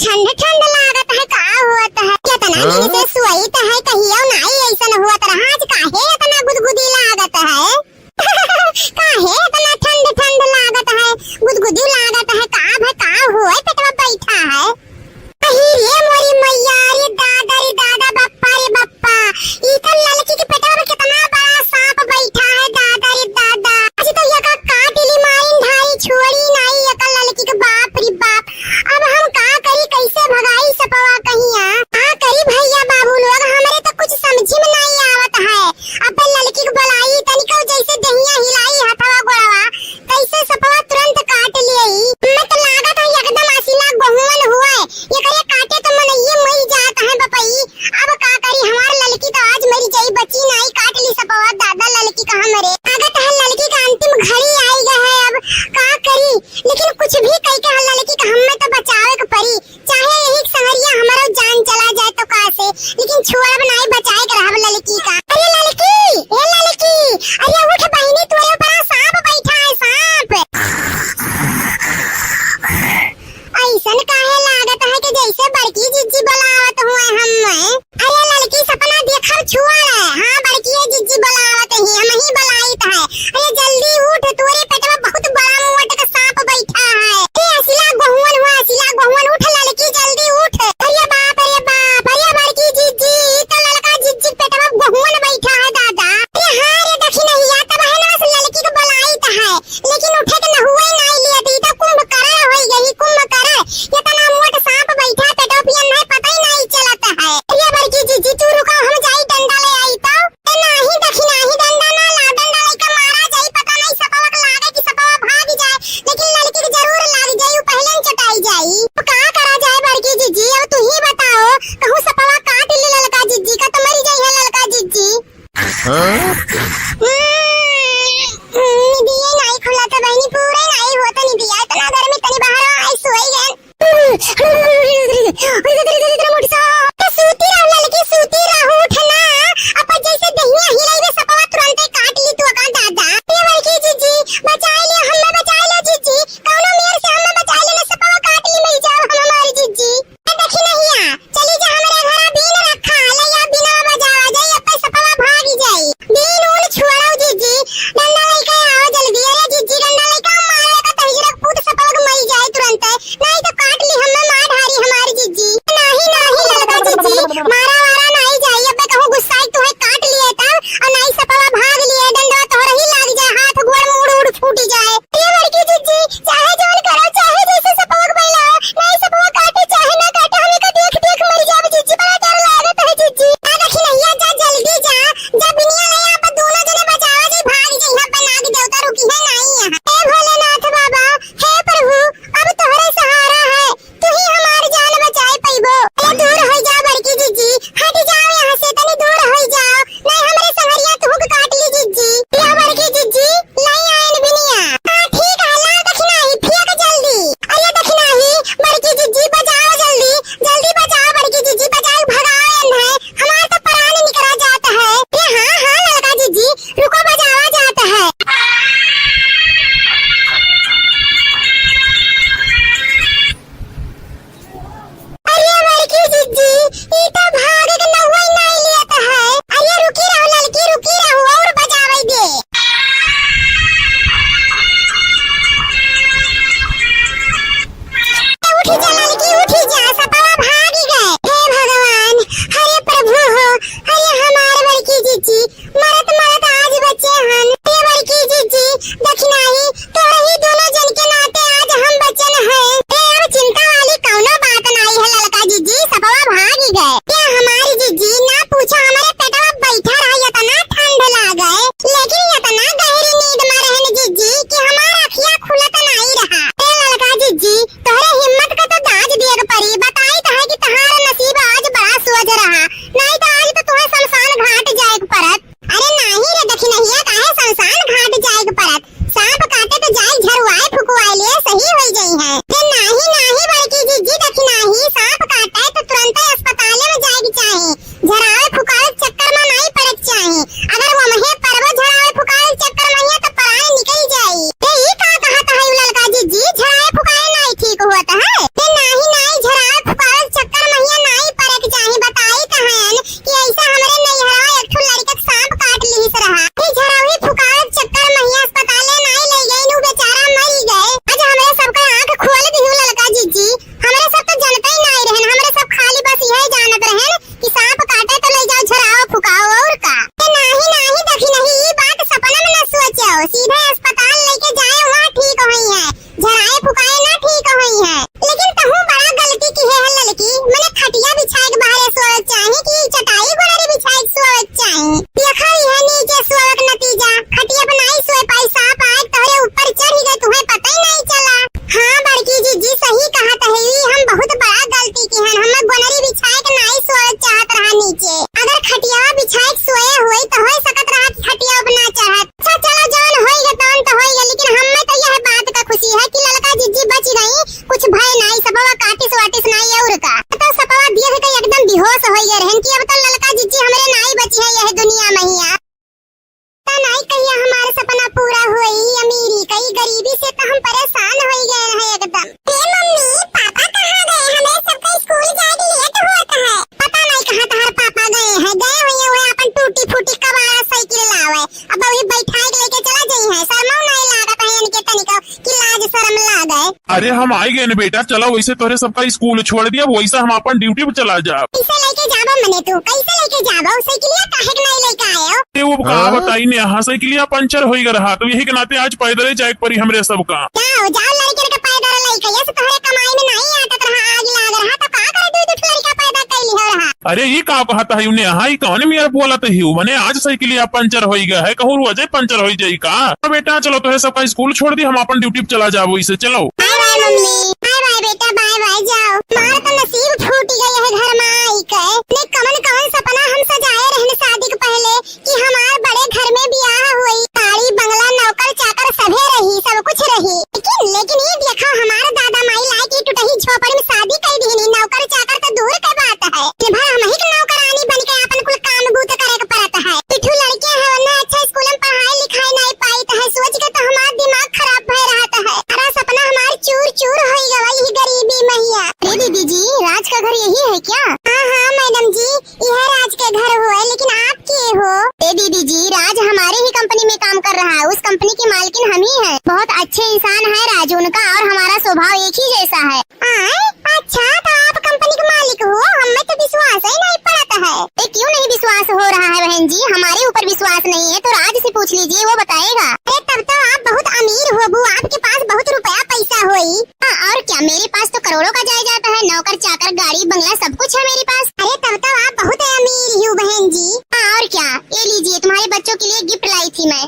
ठंड ठंड लागत है, का होत है इतना दिन से सुईत है, कहियो नहीं ऐसा हुआ रहा, आज काहे इतना गुदगुदी लागत है काहे इतना ठंड ठंड लागत है, गुदगुदी लागत है, का हुआ पेटवा बैठा है। अही रे मोरी मैया, रे दादा बप्पा रे बप्पा, ई तो लड़की के पेटवा में कितना बड़ा सांप बैठा है, दादा रे दादा। आज तो यका काट ली माइन ढाई छोड़ी नहीं, यका लड़की के बाप रे बाप। अब हम का करी, कैसे भगाई सपवा कहिया, का करी भैया बाबू लोग, हमरे तो कुछ समझ में नहीं आवत है। अब लड़की के बुलाई तनिको जैसे दहिया हिलाई हथवा गोड़वा, कैसे सपवा तुरंत काट लियई। मैं तो लागत है एकदम असीना गहुवन हुआ है, ये करे काटे तो मन ये मर जात है बपई। अब का करी, हमार लड़की तो आज मरी जाई, बची नहीं, काट ली सपवा दादा, लड़की कहां मरे। लागत है लड़की का अंतिम घड़ी आई गया है, अब का करी, लेकिन कुछ भी कह के लड़की का हमें तो बचावे के पड़ी, चाहे यही संगरिया हमारो जान चला जाए तो कासे, लेकिन छोड़ब नहीं, बचाए के रहब लड़की का। अरे लड़की, ए लड़की, अरे उठ बहिनी, तोरे ऊपर सांप बैठा है, सांप। ऐसन काहे लागत है कि जैसे बड़की जिज्जी बुलावत हुए हम। अरे लड़की सपना देखब छुआ है, हां बड़की है जिज्जी बुलावत ही, हम ही बुलाइत है। अरे जल्दी उठ, तोरे पेटवा बहुत बड़ा मोट का सांप बैठा है। ए असिला गहुवन हुआ, असिला गहुवन, उठ लड़की जल्दी उठ। अरे बाप, अरे बड़की जिज्जी, तो लड़का जिज्जी पेटवा गहुवन बैठा है दादा। अरे हां रे देखी नहीं, या तब है ना उस लड़की को बुलाइत है, लेकिन उठे के न हुए नहीं लिया, ती तो कुंभकर्ण होई गई, कुंभकर्ण। इतना मोट सांप बैठा है, पेटोपियन नहीं, पता ही नहीं चलता है। अरे बड़की जिज्जी तू रुको, हम जाई डंडा ले आई तो। नहीं देखी नहीं, डंडा ना ला, डंडा लेके मारा जाई, पता नहीं सपवा के लागे कि सपवा भाग जाए, लेकिन लड़की के जरूर लाग जाई, वो पहले ही चटाई जाई। तो का करा जाए बड़की जिज्जी, अब तू ही बताओ, कहूं सपवा काट ले लड़का जिज्जी का तो मरी जाई है लड़का जिज्जी। दिए नहीं खुला तो बहनी पूरे है कि लड़का जिज्जी बच गई, कुछ भय नहीं, सपवा काटिस वाटिस नहीं और का तो सपवा दिया है एकदम बेहोश हो गए रहन कि अब तो लड़का जिज्जी हमरे नहीं बची है यह दुनिया में ही तो नहीं कहिया हमारा सपना पूरा हुई, अमीरी कई गरीबी से तो हम परेशान हो गए हैं एकदम। मम्मी पापा कहाँ गए? हमें सबका स्कूल जाने लेट होता है। पता नहीं कहाँ तुम्हारे पापा गए हैं, गए हुए अपन टूटी फूटी कबाड़ा साइकिल लावे, अब अभी बैठाए लेके चला जाई है, शर्म नहीं लागत है इनके तनिको कि लाज शर्म लागे। अरे हम आए गए न बेटा, चलो वैसे तोरे सबका स्कूल छोड़ दिया, वैसा हम अपन ड्यूटी पे चला जा। कैसे लेके जाबो मने तू? कैसे लेके जाबो? साइकिलिया काहे के नहीं लेके आए हो? वो कहा बताई ने यहाँ साइकिलिया पंचर हो गया रहा, तो यही के नाते आज पैदल जाए परी हमरे सबका। जाओ जाओ लड़के के पैदल लेके, ये से तोहरे कमाई में नहीं आटत रहा, आग लाग रहा तो का करे दूध लड़का पैदा कैली हो रहा। अरे ये का कहता है उन्हें, हाँ कौन मेरा बोला तो ही मने आज साइकिलिया पंचर हो गया है, कहूँ रोजे पंचर हो जाये का। तो बेटा चलो तो सबका स्कूल छोड़ दी, हम अपन ड्यूटी पे चला जाओ, इसे चलो। Bye bye mummy, bye bye बेटा, बाय बाय जाओ। हमारा तो नसीब फूट गया है घर में आई के, ने कमन सपना हम सजाए रहने शादी के पहले कि हमारे बड़े घर में ब्याह हुई, गाड़ी बंगला नौकर चाकर सभे रही, सब कुछ रही, लेकिन ये देखो हमारे दादा माई लाए की टूटही झोपड़ी में शादी कर दी, नौकर चाकर तो दूर की बात है, कि भाई हम ही नौकरानी बन के अपन कुल काम बूत करे के पड़ता है। पिठू लड़के है वरना अच्छा स्कूल में पढ़ाई लिखाई नहीं पाई तो है, सोच के तो हमारा दिमाग खराब भय रहता है, सारा सपना हमारा चूर चूर हो गया यही गरीबी मैया। अरे दीदी जी राज का घर यही है क्या? हाँ हाँ मैडम जी यह राज के घर हुआ है, लेकिन आप के हो? दीदी जी राज हमारे ही कंपनी में काम कर रहा है, उस कंपनी की मालकिन हम ही है, बहुत अच्छे इंसान है राज उनका, और हमारा स्वभाव एक ही जैसा है। अच्छा तो आप कंपनी के मालिक हो? हमें तो विश्वास ही नहीं पड़ता है। क्यों नहीं विश्वास हो रहा है बहन जी? हमारे ऊपर विश्वास नहीं है तो राज से पूछ लीजिए, वो बताएगा। अरे तब तो आप बहुत अमीर हो बू, आपके पास बहुत रुपया पैसा होई। और क्या, मेरे पास तो करोड़ों का जायदाद है, नौकर चाकर गाड़ी बंगला सब कुछ है मेरे पास। अरे तब तो आप बहुत अमीर हो बहन जी। और क्या, ये लीजिए तुम्हारे बच्चों के लिए गिफ्ट लाई थी मैं।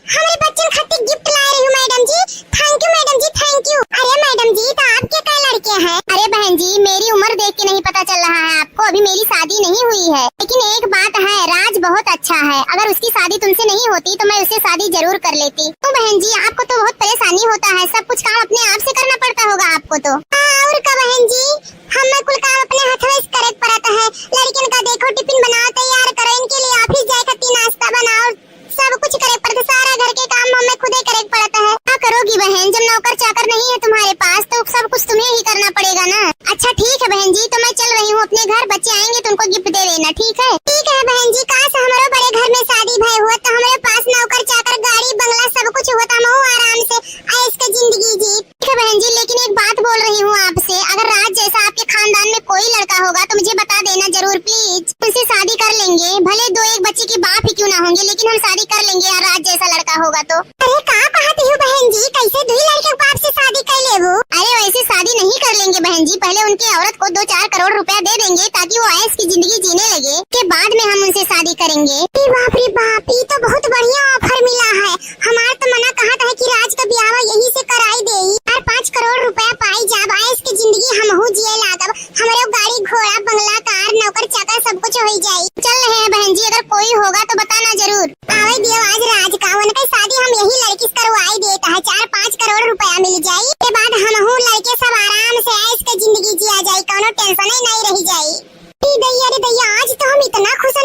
हमारे बच्चों खातिर गिफ्ट ला रही हूँ madam ji, thank you madam ji, thank you. अरे मैडम जी तो आपके कई लड़के हैं? अरे बहन जी मेरी उम्र देख के नहीं पता चल रहा है आपको, अभी मेरी शादी नहीं हुई है, लेकिन एक बात है राज बहुत अच्छा है, अगर उसकी शादी तुमसे नहीं होती तो मैं उससे शादी जरूर कर लेती। तो बहन जी आपको तो बहुत परेशानी होता है, सब कुछ काम अपने आप से करना पड़ता होगा आपको तो। और का बहन जी हमें कुल काम अपने हाथों से करे पड़ता है, लड़कियों का देखो टिफिन बनाओ तैयार करो, इनके लिए ऑफिस जाए खातिर नाश्ता बनाओ, सब कुछ करे पड़ता, सारा घर के काम हमें खुद ही करे पड़ता है। क्या करोगी बहन, जब नौकर चाकर नहीं है तुम्हारे पास तो सब कुछ तुम्हें ही करना पड़ेगा ना। अच्छा ठीक है बहन जी, तो मैं चल रही हूँ अपने घर, बच्चे आएंगे तो उनको गिफ्ट दे देना, ठीक है? ठीक है बहन जी, काश हमारे बड़े घर में शादी भय हुआ तो हमारे पास नौकर चाकर गाड़ी बंगला सब कुछ होता, मैं आराम से ऐश की जिंदगी जी। ठीक है बहन जी, लेकिन एक बात बोल रही हूँ आपसे, अगर राज जैसा आपके खानदान में कोई लड़का होगा तो मुझे बता देना जरूर प्लीज, उनसे शादी कर लेंगे, भले दो एक बच्चे के बाप ही क्यों ना होंगे, लेकिन हम शादी कर लेंगे यार राज जैसा लड़का होगा तो। अरे कहाँ कहती हो बहन जी, कैसे दो लड़के बाप से शादी कर ले वो? अरे वैसे शादी नहीं कर लेंगे बहन जी, पहले उनकी औरत को 2-4 करोड़ रुपया दे देंगे ताकि वो ऐश की जिंदगी जीने लगे, के बाद में हम उनसे शादी करेंगे। बाप रे बाप, ये तो बहुत बढ़िया ऑफर मिला है, हमारा तो मना कहा था कि राज का ब्याह यही से कराई दे, 5 करोड़ रुपया पाई जाब ऐश की जिंदगी हम हो जिए लागब, हमारे गाड़ी घोड़ा बंगला कार नौकर चाकर सब कुछ हो जाये। चल रहे हैं बहन जी, अगर कोई होगा तो बताना जरूर। आवे दियो आज राज का, उनकी शादी हम यही लड़की से करवाई देता है, 4-5 करोड़ रुपया मिल जाये, के बाद हम हूँ लड़के सब आराम से ऐश की जिंदगी जिया जाये, कोनो टेंशन ही नहीं रही जाये। रे दैया आज तो हम इतना खुश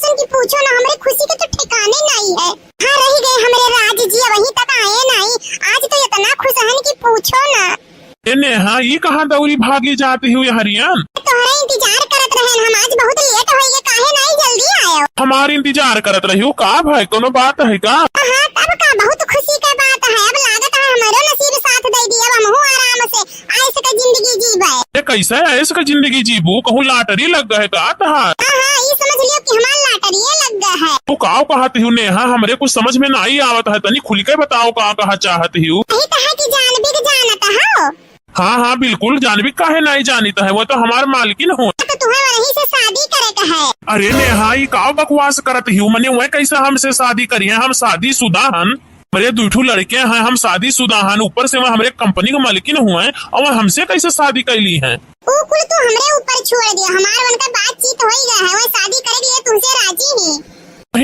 हैं कि पूछो ना, हमारे खुशी के तो ठिकाने नहीं है। हाँ रह गए हमारे राज जी वहीं तक आए नहीं, आज तो इतना खुश हैं कि पूछो ना। हाँ ये कहाँ दौरी भागी जाती हुई हरियान? तुम्हारा इंतजार करत रहे हम, आज बहुत लेट हो गए, काहे नहीं जल्दी आयो? हमारे इंतजार करत रही हो का भाई, कोनो बात है का? हाँ तब का बहुत खुशी का बात है, अब लागत है हमारो नसीब साथ दे दिया, अब हम आराम से ऐश का जिंदगी जीबे। कैसे ऐश का जिंदगी जीबू, कहूँ लाटरी लग गए का? हाँ ये समझ लियो कि हमारा लाटरी लग गया है। तो का कहती हूँ नेहा, हमरे कुछ समझ में नहीं आवत है, तनी खुल के बताओ का कहा चाहती हूँ? यही तो है कि जानबी के जानता हो। हाँ बिल्कुल, जानबी काहे नहीं जानता है, वो तो हमारे मालकिन हो। तो तुम्हें वहीं से शादी करे का है। अरे नेहा ये का बकवास करती हूँ, मैंने वह कैसे हमसे शादी करी है, हम शादी शुदा हन, मेरे 2 लड़के हैं, हम शादी शुदा हन, ऊपर से वह हमारे कंपनी के मालिकिन हुए हैं, और वह हमसे कैसे शादी कैली है? कुल तो हमरे ऊपर छोड़ दिया, हमारा उनका बातचीत हो ही गया है, वह शादी करे लिए तुमसे राजी ही।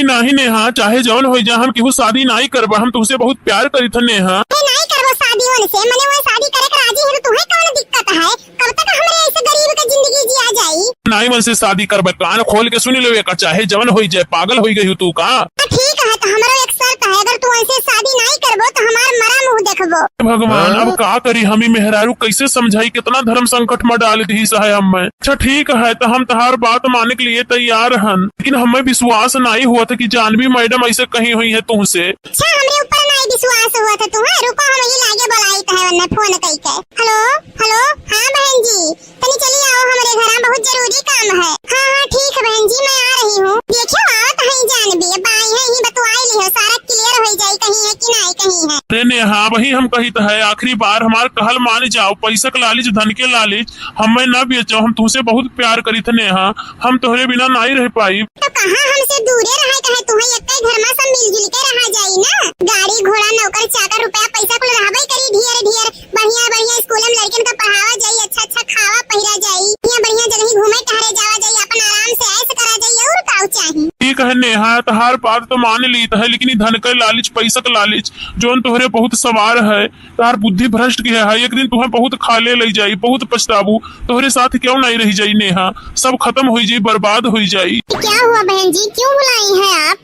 नहीं नेहा, चाहे जौन हो जाए हम केहू शादी नहीं करबा, हम तुमसे बहुत प्यार करी थे नेहा। नहीं करबो शादी, जोन से मने वो शादी करे के राजी है तो तुम्हें कौन दिक्कत है? कब तक हमरे ऐसे गरीब के जिंदगी जिया जाई? नहीं मन से शादी करबे, कान खोल के सुनी लेवे का, चाहे जवन होई जाए। पागल होई गई तू का? ठीक है तो हमारा एक शर्त है, अगर तू ऐसे शादी नहीं करबो तो हमार मरा मुंह देखबो। भगवान अब का करी, हमी मेहरारू कैसे समझाई, कितना धर्म संकट में डाल दी सहाय हमें। अच्छा ठीक है तो हम तहार बात मानने के लिए तैयार हन, लेकिन हमें विश्वास नहीं हुआ था कि जानवी मैडम ऐसे कही हुई है तुमसे। अच्छा हमरे ऊपर नहीं विश्वास हुआ था तुम्हें? रुको हम ही लागे बुलाई था वरना फोन कई के। हेलो हेलो, हाँ बहन जी तनी चली आओ हमारे घर, बहुत जरूरी काम है। हाँ ठीक है बहन जी मैं आ रही हूँ। देखियो आवत है जानवी, बाई है ही बतवाई ली हो, सारा क्लियर हो जाए कहीं है कि नहीं कहीं है। अरे नेहा वही हम कही तो है, आखिरी बार हमार कहल मान जाओ, पैसा के लालच धन के लालच हमें न बेचो, हम तुमसे बहुत प्यार करी थे नेहा, हम तोहरे बिना नहीं रह पाई। तो कहाँ हमसे दूरे रहे कहे, तुम्हें एक घर में सब मिलजुल के रहा जाई ना। गाड़ी घोड़ा नौकर चाकर रुपया पैसा कुल रहबे करी, ढेर ढेर बढ़िया बढ़िया स्कूल में लड़कियन का पढ़ावा जाई, अच्छा अच्छा खावा पहिरा जाई, बढ़िया जगह घूमे टहरे जावा जाई, अपन आराम से ऐश करा जाई, और का चाहिए। ठीक है नेहा तहार बात तो मान ली है, लेकिन धन का लालच पैसा का लालच जोन तोहरे बहुत सवार है, तार बुद्धि भ्रष्ट की है, एक दिन तुम्हें बहुत खाले ले जाई, बहुत पछताबू, तोहरे साथ क्यों नहीं रही जाई नेहा, सब खत्म हो जाई, बर्बाद हो जाई। क्या हुआ बहन जी, क्यों बुलाई है आप?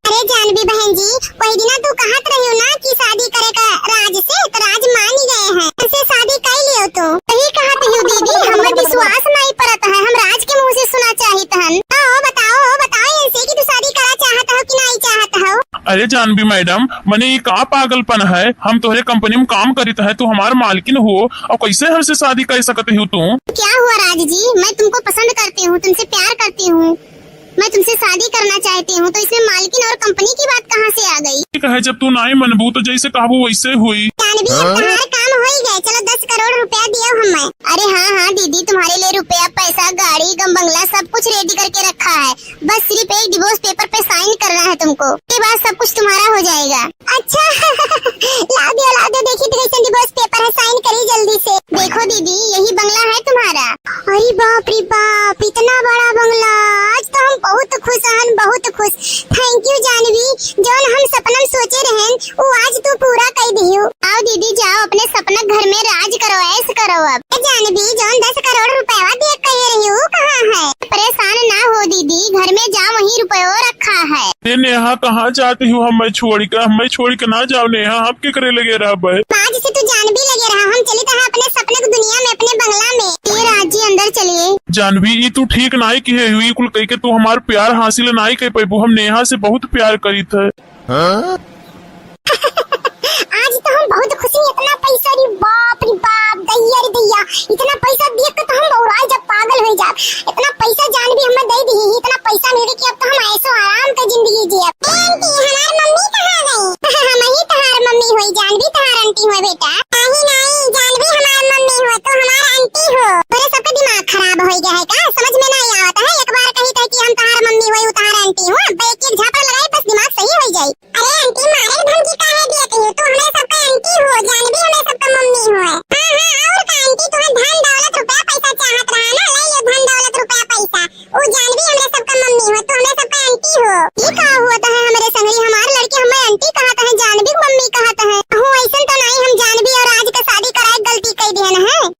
अरे जानवी बहन जी वही दिन तू कहत रही हो ना कि शादी करे का राज से, तो राज मान ही गए हैं, ऐसे शादी कर लियो तो सही कहत हो दीदी, हमें विश्वास नहीं पड़ता है, हम राज के मुंह से सुना चाहत हन। बताओ बताओ ऐसे कि तू शादी करा चाहत हो कि नहीं चाहत हो? अरे जानवी मैडम मने ये का पागलपन है, हम तोहरे कंपनी में काम करीत है, तू हमार मालकिन हो और कैसे हमसे शादी कर सकते हो तू? क्या हुआ राज जी, मैं तुमको पसंद करती हूँ, तुमसे प्यार करती हूँ, मैं तुमसे शादी करना चाहती हूँ, तो इसमें मालकिन और कंपनी की बात कहाँ से आ गई? ठीक है जब तू नहीं मनबू तो जैसे कहबू वैसे हुई। जानवी तुम्हारा काम हो ही गए, चलो 10 करोड़ रुपया दियो हमें। अरे हाँ दीदी तुम्हारे लिए रुपया पैसा गाड़ी गम बंगला सब कुछ रेडी करके रखा है, बस सिर्फ एक डिवोर्स पेपर पे साइन करना है तुमको, के बाद सब कुछ तुम्हारा हो जाएगा। अच्छा ला दो देखी तो कैसे डिवोर्स पेपर है, साइन करी जल्दी से। देखो दीदी यही बंगला है तुम्हारा। अरे बाप रे बाप इतना बड़ा बंगला, आज तो हम बहुत खुश हन, बहुत खुश। थैंक यू जानवी, जो हम सपना सोचे रहन वो आज तू पूरा कर दियो। आओ दीदी जाओ अपने सपना घर में राज करो, ऐश करो। अब जानवी जो 10 करोड़ रुपया देख कह रही हूँ कहाँ है? परेशान ना हो दीदी, घर में जाओ वही रुपया रखा है। नेहा कहाँ जाती हूँ, हमें छोड़ के ना जाओ नेहा, हम क्या करे लगे रहा भाई? आज से तू जानवी लगे रहा, हम चले तो अपने सपने की दुनिया में, अपने बंगला में। ये राज जी अंदर चलिए। जानवी ये तू ठीक नहीं की है हुई, कुल कह के तू हमार प्यार हासिल नहीं कर पाई, हम नेहा से बहुत प्यार करी थे। आज तो हम बहुत खुशी, इतना पैसा रे बाप दैया, इतना पैसा देख के तो हम बौराई जब पागल हो जा। इतना पैसा जानवी हमें दे दी, इतना पैसा मिले कि अब तो हम ऐसो आराम का जिंदगी जिए। आंटी हमार मम्मी कहाँ गई? हम ही तहार मम्मी होई, जानवी तहार आंटी हो बेटा। नहीं जानवी हमार मम्मी हो तो हमार आंटी हो। तेरे सबका दिमाग खराब हो गया है का? समझ में नहीं आता है, एक बार कही था कि हम तहार मम्मी होई तहार आंटी हो, एक एक झापड़ लगाई बस दिमाग सही हो जाए। अरे आंटी मारे धमकी काहे देती हो, तू हमें सबका आंटी हो, जानवी हमें सबका मम्मी हो। हां और का आंटी तुम्हें धन दौलत रुपया पैसा चाहत रहा ना, ले ये धन दौलत रुपया पैसा, वो जानवी हमें सबका मम्मी हो, तू हमें सबका आंटी हो। ये का होता है हमारे संगरी, हमारे लड़के हमें आंटी कहता है, जानवी मम्मी कहता है। हो ऐसा तो नहीं हम जानवी और आज का शादी कराए गलती कर दिया ना है।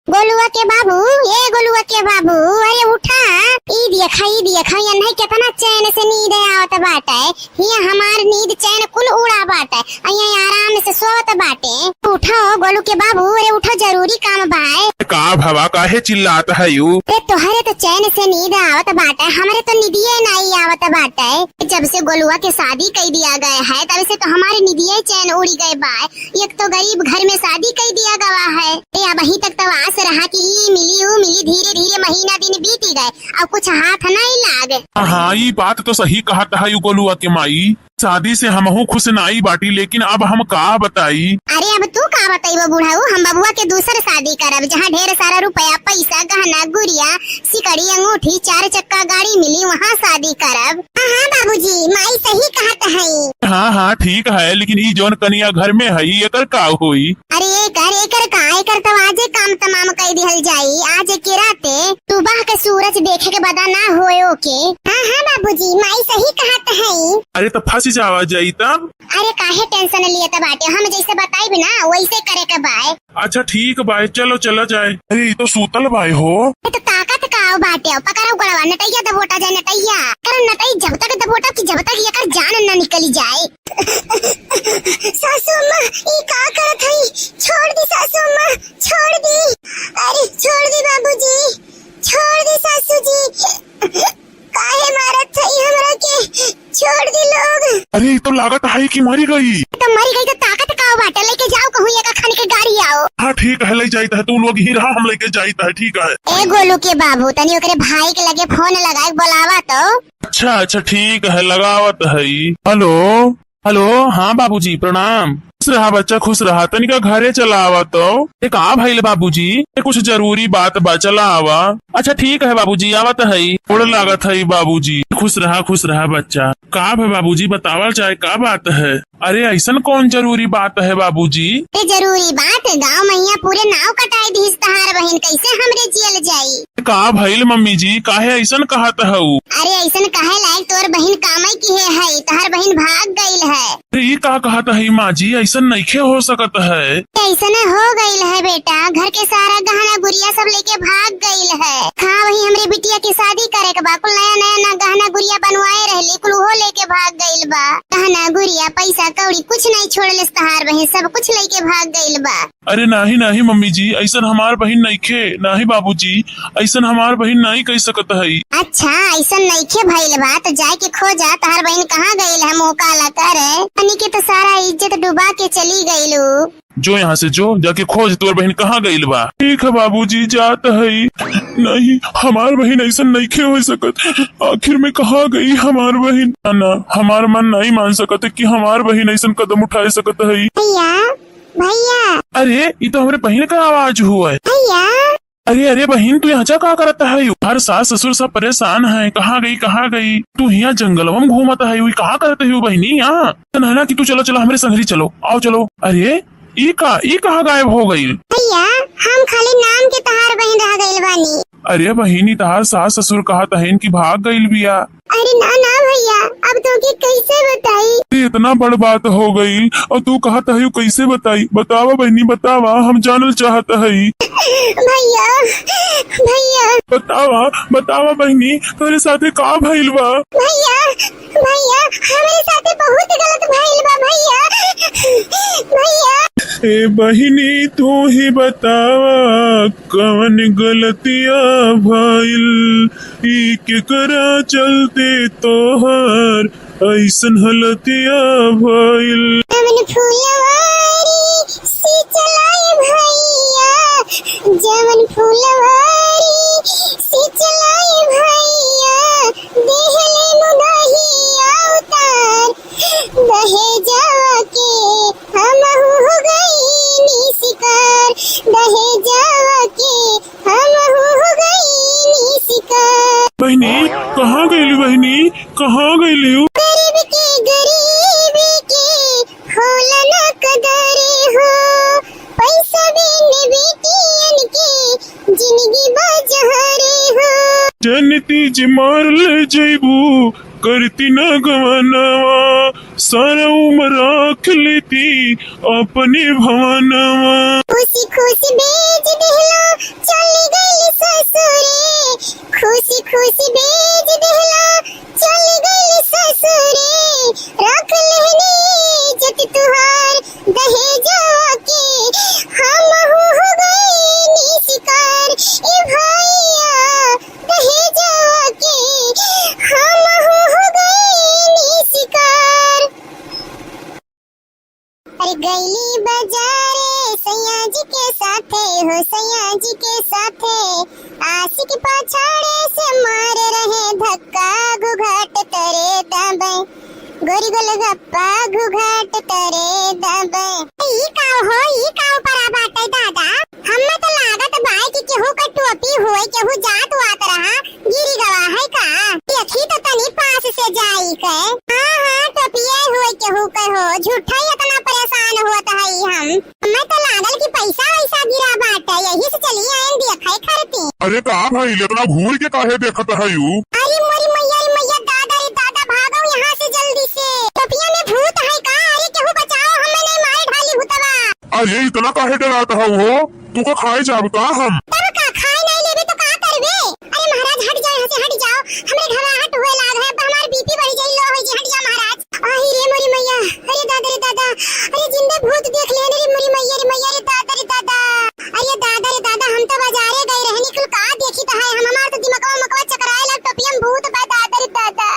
गोलुआ के बाबू, ये गोलुआ के बाबू, अरे उठा, ई देखा नहीं कितना चैन से नींद आवत बाटे, ये हमार नींद चैन कुल उड़ा बाटे, यहाँ आराम से सोत बाटे। उठो गोलू के बाबू, अरे उठो जरूरी काम बाय। का भवा काहे चिल्लाता है यू? तोहरे तो चैन से नींद आवत बाटे, हमारे तो नींदिये नहीं आवत बाटे। जब से गोलुआ के शादी कर दिया गया है तब से तो हमारे नींदिये चैन उड़ी गए बाय। एक तो गरीब घर में शादी कर दिया गया है, अब अभी तक तो आस रहा कि ये मिली वो मिली, धीरे धीरे महीना दिन बीती गए, अब कुछ हाथ नहीं लागे। हाँ ये बात तो सही कहता है यू गोलुआ के माई, शादी से हमहू खुश नहीं बाटी, लेकिन अब हम का बताई? अरे अब तू का बताइबो बुढ़ाऊ, हम बबुआ के दूसर शादी करब, जहाँ ढेर सारा रुपया पैसा गहना गुड़िया सिकड़ी अंगूठी 4 चक्का गाड़ी मिली, वहाँ शादी करब। हाँ बाबूजी माई सही कहत है। हाँ ठीक है, लेकिन ये जोन कनिया घर में है एकर का हुई? अरे एकर का तो आजे काम तमाम कर दिहल जाई, आज के राते सुबह के सूरज देखे के बदा ना होयो के। हाँ बाबूजी माई सही कहत है। अरे तो फंस जावा जाई तब। अरे काहे टेंशन लिए बाटे, हम जैसे बताए जाए ना वैसे करे के बाय। अच्छा ठीक बाय, चलो चला जाए। अरे ये तो सूतल बाय हो। तो ताकत का बाटे पकड़ो गड़वा नटैया दबोटा जाए नटैया कर नटई जब तक दबोटा कि जब तक ये कर जान न निकली जाए। सासू माँ ये का करत हई, छोड़ दी सासू माँ छोड़ दी। अरे छोड़ दी बाबूजी, छोड़ दी सासू जी, काहे मारत हई हमरा के, छोड़ दी लोग। अरे तो लागत है कि मरी गई। तो मरी गई तो ताकत का बाटे लेके जाओ कहूँ एक खाने के गाड़ी आओ। हाँ ठीक है ले जाता है, तू लोग ही रहा हम लेके जाता है। ठीक है ए गोलू के बाबू तनी ओकरे भाई के लगे फोन लगाए बोलावा तो। अच्छा अच्छा ठीक है लगावत है। हेलो हेलो, हाँ बाबूजी प्रणाम। खुश रहा बच्चा खुश रहा, तनिका घरे चला आवा तो। एक आ भाई बाबूजी कुछ जरूरी बात बा, चला आवा। अच्छा ठीक है बाबूजी आवत है। थोड़ा लागत है बाबूजी, खुश रहा बच्चा। का है बाबूजी बतावल चाहे का बात है। अरे ऐसा कौन जरूरी बात है बाबूजी। जरूरी बात गाँव मैया पूरे नाव कटाई दी तहार बहन कैसे हमरे जियल जाई। का भइल मम्मी जी काहे ऐसा कहत हऊ। अरे ऐसा कहे लायक तोर बहन कामई की है तहार बहन भाग गईल है। अरे ये का कहत है माँ जी, ऐसा नइखे हो सकत है। ऐसा हो गईल है बेटा, घर के सारा गहना गुड़िया सब लेके भाग गईल है। हाँ वही हमरे बिटिया की शादी करे के बा, कुल नया नया ना गहना गुड़िया बनवाए रहली कुल वो लेके भाग गईल बा। गहना गुड़िया पैसा कौड़ी कुछ नहीं छोड़ले तहार बहन, सब कुछ लेके भाग गईल बा। अरे नहीं नहीं मम्मी जी ऐसा हमार बहन नइखे, नहीं बाबूजी ऐसा हमार बहन नहीं कह सकत है। अच्छा ऐसा नइखे भइल बा तो जाए के खोजा तहार बहन कहाँ गईल है, मौका ला करे तनी के तो सारा इज्जत डुबा के चली गईलू। जो यहाँ से जो जाके खोज तोर बहन कहाँ गईल बा। ठीक है बाबूजी जात है। नहीं हमार बहन ऐसा नइखे हो सकत, आखिर में कहाँ गई हमार बहन। ना हमार मन नहीं मान सकत कि हमार बहन ऐसा कदम उठा सकत है। भैया भैया, अरे ये तो हमारे बहन का आवाज हुआ है। भैया अरे अरे बहन तू यहाँ क्या करता है। हर सास ससुर सब परेशान है, कहाँ गई तू यहाँ जंगलवा में घूमता है, कहाँ करते है बहनी यहाँ। ना कि तू चलो चलो हमारे संगरी चलो आओ चलो। अरे ये कहाँ गायब हो गई। भैया हम खाली नाम के तहार बहन रह गईल बानी। अरे बहिनी तहार सास ससुर कहा तहन की भाग गईल बिया। अरे ना ना भैया अब तो के कैसे बताई। इतना बड़ बात हो गई और तू कहता है कैसे बताई। बतावा बहनी बतावा, हम जानल चाहता है। भैया भैया बतावा बतावा बहनी तेरे साथे का भइल बा। भैया भैया हमारे साथे बहुत गलत भइल बा भैया। भैया ए बहिनी तू ही बतावा कवन गलतिया भइल, ई केकरा चलते तोहर ऐसन हलतिया भइल। जवन फूलवारी से चलाए भैया, जवन फूलवारी से चलाए भैया, देहले मुदहिया उतार दहेजवा के हम हो गई शिकार, दहेजवा के हम हो गई शिकार। बहनी कहाँ गईली बहनी कहाँ गईली। गरीबी के होला ना कदर हो, पैसा बिन बेटियन के जिंदगी बजहरे हो। जनती जे मार ले जैबू करती न गवनवा, सारा उम्र राख लेती अपने भवनवा। खुशी खुशी बेच दिहला चली गई ससुरे, खुशी खुशी बेच दिहला चली गई ससुरे, रख लेनी इज्जत तुहार दहेजवा के हम हो गई शिकार। ए भैया दहेजवा के हम हो गई शिकार। अरे गईली बाजारे सैया जी के साथे हो, सैया जी के साथे आशिक पछाड़े से मार रहे धक्का, घुघाट तरे दबे गोरी गोलगप्पा घुघाट तरे दबे। ई का परा बाटे दादा, हम्मे तो लागत बाई कि केहू का टोपी होए केहू जात वात रहा गिरी गवा है का। देखी तो तनी पास से जाई के। हाँ टोपिया होए केहू के हो, झूठा ही इतना परेशान होता है हम। हमें तो लागल कि पैसा वैसा गिरा बाटे, यही से चली आए देखे खरती। अरे का भाई इतना घूर के काहे देखत है यू। अरे मोरी मैया दादा रे दादा भागो यहाँ से जल्दी से, टोपिया में भूत है का। अरे केहू बचाओ हमें नहीं मार ढाली भूतवा। अरे इतना काहे डराता है वो? तू का खाए जाबता हम? तब का खाए नहीं लेबे तो का करबे? अरे महाराज हट जाओ, यहाँ से हट जाओ, हमरे घबराहट हुए लाग है, हमार बीपी बढ़ जाई, लो होई जी, हट जा महाराज। आही रे मोरी मैया, अरे दादा रे दादा, अरे जिंदे भूत देख ले रे मोरी मैया रे मैया रे दादा रे दादा, अरे दादा रे दादा, हम तो बाजारे गए रहे, निकल का देखी तो है, हम हमार तो दिमागवा मकवा चकराए लग, टोपियम भूत बा दादा रे दादा।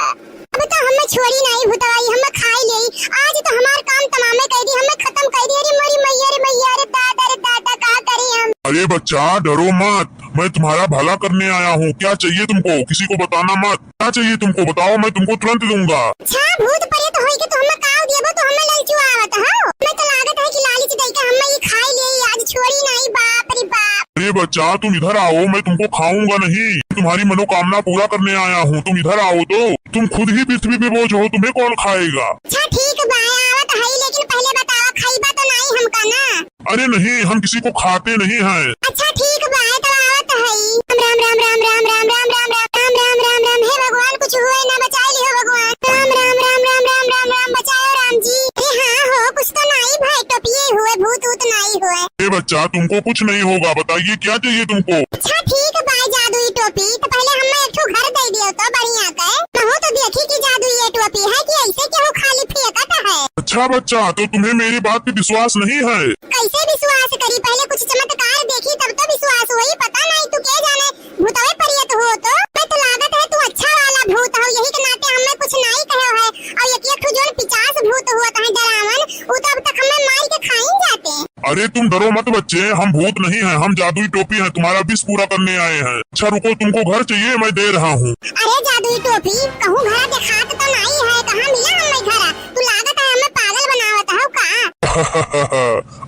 अब तो हमें छोड़ी नहीं भूतवाई, हमें खाई ले, आज तो हमार काम तमामे कर दी, हमें खत्म कर दी, अरे मोरी मैया रे दादा रे दादा, का करें हम? अरे बच्चा डरो मत, मैं तुम्हारा भला करने आया हूँ। क्या चाहिए तुमको? किसी को बताना मत। क्या चाहिए तुमको बताओ, मैं तुमको तुरंत दूंगा। छा भूत प्रेत होई के तो हमें काव देबो तो हमें ललचू आवत हो। मैं तो लागत है कि लालच दई के हमें ये खाई ले, आज छोड़ी नहीं, बाप रे बाप। अरे बच्चा तुम इधर आओ, मैं तुमको खाऊंगा नहीं, तुम्हारी मनोकामना पूरा करने आया हूँ। तुम इधर आओ तो, तुम खुद ही पृथ्वी पे बोझ हो, तुम्हें कौन खाएगा? अच्छा ठीक बा, आवत है, लेकिन पहले बताओ खाईबा तो नहीं हमका ना? अरे नहीं, हम किसी को खाते नहीं हैं। अच्छा ठीक बा, तो आवत है। राम राम राम राम राम राम राम राम राम राम राम राम राम, हे भगवान कुछ हुए ना, बचा लियो भगवान। राम राम राम राम राम राम राम, बचाओ राम जी। अरे हाँ हो, कुछ तो नहीं भाई, टोपिए हुए, भूत ऊत नहीं हुए। अरे बच्चा तुमको कुछ नहीं होगा, बताइए क्या चाहिए तुमको? अच्छा ठीक बा, जादुई टोपी तो पहले हमें एक ठो घर दे दियो तो बढ़िया के, कहूँ तो देखी कि जादुई ये टोपी है कि ऐसे क्यों खाली फेंकता है। अच्छा बच्चा, तो तुम्हें मेरी बात पे विश्वास नहीं है? कैसे विश्वास करी, पहले कुछ चमत्कार देखी तब तो विश्वास हुई, पता नहीं तू क्या जाने भूतवे परियत हो तो। मैं तो लागत है तू अच्छा वाला भूत हो, यही के नाते हमें कुछ नहीं कहे है, और एक ठो जोन 50 भूत हुआ है डरावन, वो तो अब तक हमें मार के खा ही जाते। अरे तुम डरो मत बच्चे, हम भूत नहीं हैं, हम जादुई टोपी हैं, तुम्हारा विष पूरा करने आए हैं। अच्छा रुको, तुमको घर चाहिए, मैं दे रहा हूँ। अरे जादुई टोपी, कहूँ घर के खात तो नहीं है, कहाँ मिला हमें घर? तू लागत है हमें पागल बनावत है का?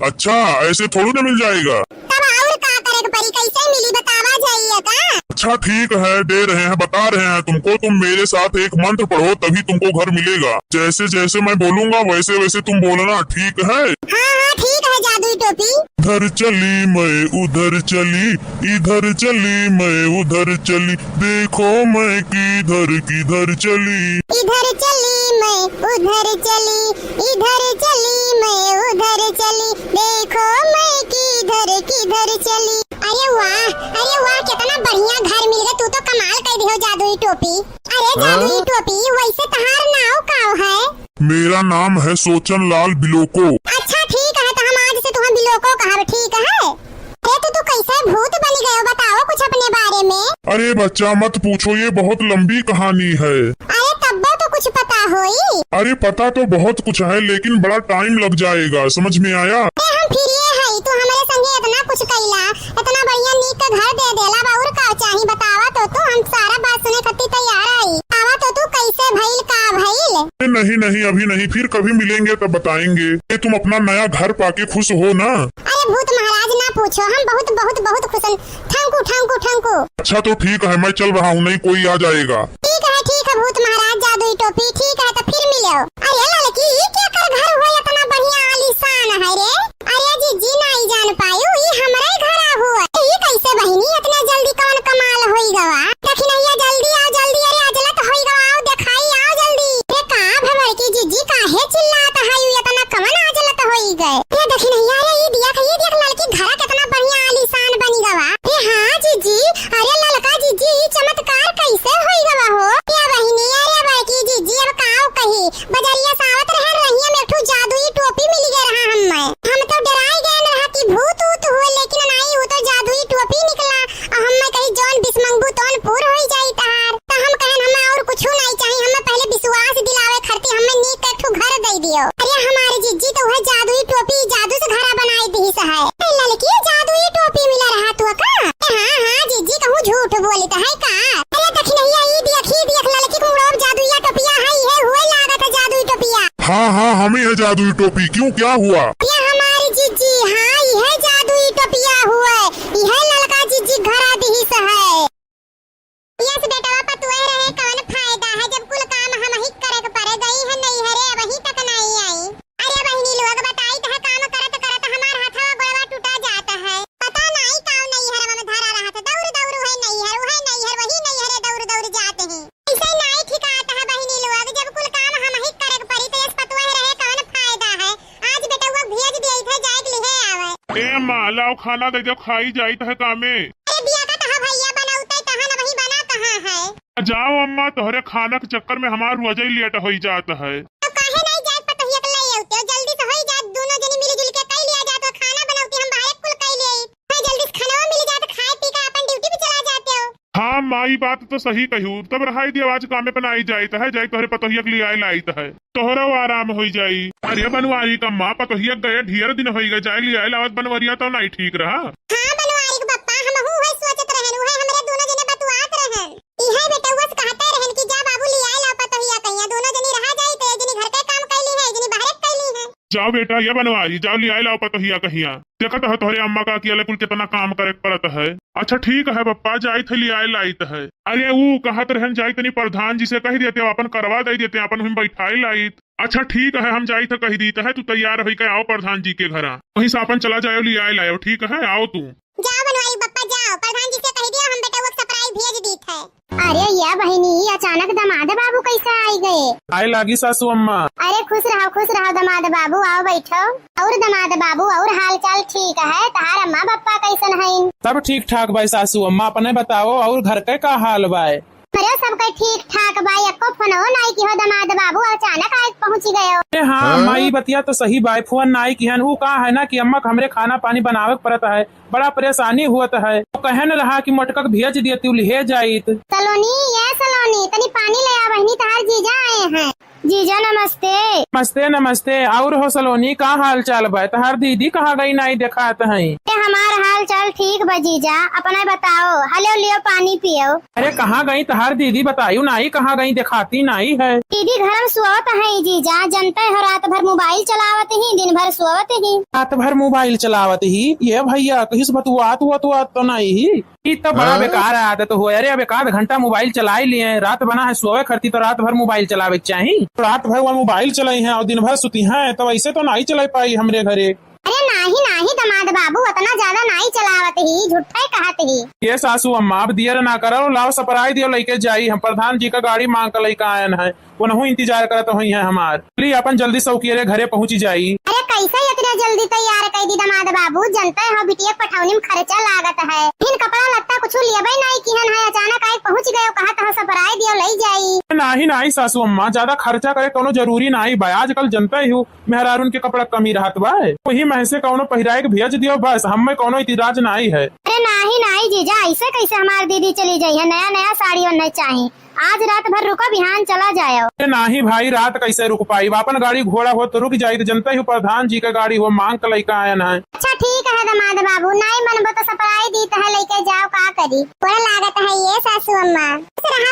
अच्छा ऐसे थोड़ी ना मिल जाएगा। तब और का करे के परी, कैसे मिली बतावा जाइए का? अच्छा ठीक है, दे रहे हैं, बता रहे हैं तुमको, तुम मेरे साथ एक मंत्र पढ़ो तभी तुमको घर मिलेगा। जैसे जैसे मैं बोलूंगा वैसे वैसे तुम बोलना, ठीक है? हाँ ठीक है जादुई टोपी। इधर चली मैं उधर चली, इधर चली मैं उधर चली, देखो मैं किधर किधर चली। इधर चली मैं उधर चली, इधर चली मैं उधर चली, देखो मैं किधर किधर चली। अरे वाह कितना बढ़िया घर मिल गया, तू तो कमाल कर दियो जादुई टोपी। अरे जादुई टोपी, वैसे तहार नाव काव है? मेरा नाम है सोचन लाल बिलोको। अच्छा ठीक है, तो हम आज से तुम्हें बिलोको कहा, ठीक है? अरे तू कैसे भूत बन गए, बताओ कुछ अपने बारे में। अरे बच्चा मत पूछो, ये बहुत लंबी कहानी है। अरे तब्बो तो कुछ पता होई। अरे पता तो बहुत कुछ है, लेकिन बड़ा टाइम लग जाएगा, समझ में आया? हम फिर ये है, तू हमारे संगे इतना कुछ कैला, इतना बढ़िया नीक का घर दे देला, बाउर का चाही बतावा तो तू, हम सारा बात सुने खातिर तैयार आई। आवा तो तू कैसे भइल का भइल? नहीं नहीं अभी नहीं, फिर कभी मिलेंगे तब बताएंगे। ये तुम अपना नया घर पाके खुश हो ना? अरे भूत महाराज ना पूछो, हम बहुत बहुत बहुत खुश हैं, ठंकू ठंकू ठंकू। अच्छा तो ठीक है, मैं चल रहा हूँ, नहीं कोई आ जाएगा। ठीक है भूत महाराज, जादुई टोपी, ठीक है तो फिर मिलो। अरे लड़की ये क्या कर घर हुआ, इतना बढ़िया आलीशान है रे। अरे जीजी नहीं जान पायू, ये हमारे घर हुआ, ये कैसे बहिनी इतना जल्दी कौन कमाल होई गवा? देखी नहीं जल्दी आओ जल्दी, अरे अजलत होई गवा, आओ दिखाई आओ जल्दी। ये का भवर की जीजी काहे चिल्लाता है, ये इतना कौन अजलत होई गए? ये देखी नहीं, अरे ये देख लड़की घर कितना बढ़िया आलीशान बनी गवा। अरे हाँ जीजी, अरे ललका जीजी चमत्कार कैसे होई गवा हो? क्या बहिनी, अरे बड़की जीजी अब काओ कही, बजरिया सावत रह रही में ठू जादुई टोपी मिल गया रहा हम तो डराई गए रहा कि भूत ऊत हुए, लेकिन नहीं, वो तो जादुई टोपी निकला। और हम कही जौन बिस्मंगू तौन पूर होई जाई तहार, तो हम कहन हमें और कुछ नहीं चाहिए, हमें पहले विश्वास दिलावे खरती हमें नीक एक ठू घर दे दियो। अरे हमारी जीजी तो वह जादुई टोपी जादू से घरा बनाई दी है। लड़की जादुई टोपी मिला रहा तू का? हाँ जीजी, कहूँ झूठ बोली तो है का? अरे देख नहीं, ये देख लड़की को रोब जादुई टोपिया है हुए लागत है जादुई टोपिया। हाँ हम ही है जादुई टोपी, क्यों क्या हुआ? ये हमारी जीजी, हाँ यह जादुई टोपिया हुआ, यह लड़का जीजी घरा दी है। यस बेटा पतुए रहे कौन फायदा है, जब कुल काम हम ही करे के पड़े, गई है नहीं है रे, वही तक नहीं आई। अरे बहनी लोग बताई तो है, काम करत करत हमार हाथवा गोड़वा टूटा जाता है, पता नहीं काऊ नहीं है में धरा रहा था, दौड़ दौड़ है नहीं है, वही नहीं है दौड़ दौड़ जाते हैं। ऐसे नहीं ठिकाता है बहनी लोग, जब कुल काम हम ही करे के पड़ी, तो यस पतुए रहे कौन फायदा है। आज बेटा वो भेज दिए थे, जाए के लिए ए अम्मा लाओ खाना दे दो, खाई जाई है कामे। अरे बिया का तहा भैया बनाउतै तहा न वही बना कहाँ है। जाओ अम्मा, तोहरे खाना के चक्कर में हमार वजह लेट हो जाता है। तो काहे नहीं जात पतहिया के ले आउते जल्दी से होई जात दोनों जनी मिल जुल के कई लिया जात और खाना बनाउती हम बाहर कुल कई ले आई जल्दी से खाना मिल जात खाए पी के अपन ड्यूटी पे चला जाते हो। हाँ माई बात तो सही कहू, तब रहाई दी आवाज कामे पे आई जाइत है, जाई तोहरे पतोहिया के लिए आई लाइत है, तोहरा आराम हो जाई। अरे बनवारी का माँ पतोहिया गए ढेर दिन हो गए, जाए लिया लावत बनवरिया तो नहीं ठीक रहा। हां बनवारी के पप्पा हमहू है सोचत रहन है हमरे दोनों जने बतुआत रहन इहे बेटा वस कहते रहन कि जा बाबू ले आए ला पतोहिया कहिया दोनों जनी रहा जाई ते जनी घर के काम कैली है जनी बाहर कैली है। जाओ बेटा ये बनवारी, जाओ ले आए लाओ पतोहिया कहिया, देखत है तोहरे अम्मा का अकेले कुल कितना काम करे पड़त है। अच्छा ठीक है पप्पा, जाई थे ले आए लाइत है। अरे वो कहत रहन जाई तनी प्रधान जी से कह देते अपन करवा दे देते अपन हम बैठाई लाइत। अच्छा ठीक है हम जाई थे कह दी है, तू तैयार हो के आओ प्रधान जी के घर, वहीं से अपन चला जाओ ले आए लाओ। ठीक है आओ तू। जाओ बनवारी बप्पा जाओ, प्रधान जी से कह दियो हम बेटा वो सरप्राइज भेज दीत है। अरे या बहनी अचानक दमाद बाबू कैसे आई गए। आए लागी सासू अम्मा। अरे खुश रहो दमाद बाबू, आओ बैठो। और दमाद बाबू और हाल चाल ठीक है, तहार अम्मा बप्पा कैसन हईन। सब ठीक ठाक भाई सासू अम्मा, अपने बताओ और घर के का हाल बाय। अरे सबका ठीक ठाक भाई, अक्को फोनो नहीं की हो दमाद बाबू अचानक आए पहुँच गए हो। अरे हाँ माई बतिया तो सही बाय, फोन नाई की हन, वो कहा है ना कि अम्मा हमरे खाना पानी बनावे पड़ता है, बड़ा परेशानी हुआ है, तो कहन रहा कि मटकक भेज दिए तू ले जाइत। सलोनी ये सलोनी तनी पानी ले आ बहनी, तहार जीजा आए हैं। जीजा नमस्ते। नमस्ते नमस्ते। और हो सलोनी का हाल चाल बा, तहार दीदी कहाँ गई नहीं देखात है। हमार हाल चाल ठीक बा जीजा, अपना बताओ। हलो लियो पानी पियो। अरे कहाँ गई तहार दीदी, बतायू नहीं कहाँ गई, दिखाती नहीं है। दीदी घर में सोवत है जीजा, जनते हो रात भर मोबाइल चलावत ही, दिन भर सोवत ही। रात भर मोबाइल चलावत ही, ये भैया किस बतुआत तो नहीं ही, तो बड़ा बेकार आदत हो। अरे अब 1 घंटा मोबाइल चला लिए, रात बना है सोवे खरती तो रात भर मोबाइल चलावे चाहिए, रात भर वो मोबाइल चलाई है और दिन भर सुती है, तो ऐसे तो नहीं चला पाई हमरे घरे। अरे नहीं दमाद बाबू उतना ज्यादा नहीं चलावत ही, झूठा ही कहत ही। ये सासू अम्मा अब दियर ना करो, लाओ सपराई दियो लेके जाई, हम प्रधान जी का गाड़ी मांग कर लेके आयन है, वो नहु इंतजार करत हुई है हमार, प्लीज अपन जल्दी सौकियरे घरे पहुँची जाई। अरे कैसे इतना जल्दी तैयार कर दी दमाद बाबू, जनते हो बिटिया पठौनी में खर्चा लागत है, फिर कपड़ा लत्ता कुछ लेबे नहीं किहन है, अचानक आए पहुँच गए, कहत हो सपराई दियो ले जाई। नहीं सासू अम्मा ज्यादा खर्चा करे कोनो जरूरी नहीं बा, आजकल जनता ही हूँ मेहरारून के कपड़ा कमी रहत बा, वही महसे कोनो पहिराए के भेज दियो बस, हमें कोनो इतराज नहीं है। अरे नहीं जीजा ऐसे कैसे हमारी दीदी चली जाई है, नया साड़ी होना चाहिए, आज रात भर रुको बिहान चला जाओ। नहीं भाई रात कैसे रुक पाई, अपन गाड़ी घोड़ा हो तो रुक जाये, तो जनता ही प्रधान जी का गाड़ी हो मांग कर लेकर आयन है। अच्छा ठीक है दमाद बाबू, नहीं मनबो तो सपराई दी है लेके जाओ, का करी बड़ा लागत है ये सासू अम्मा।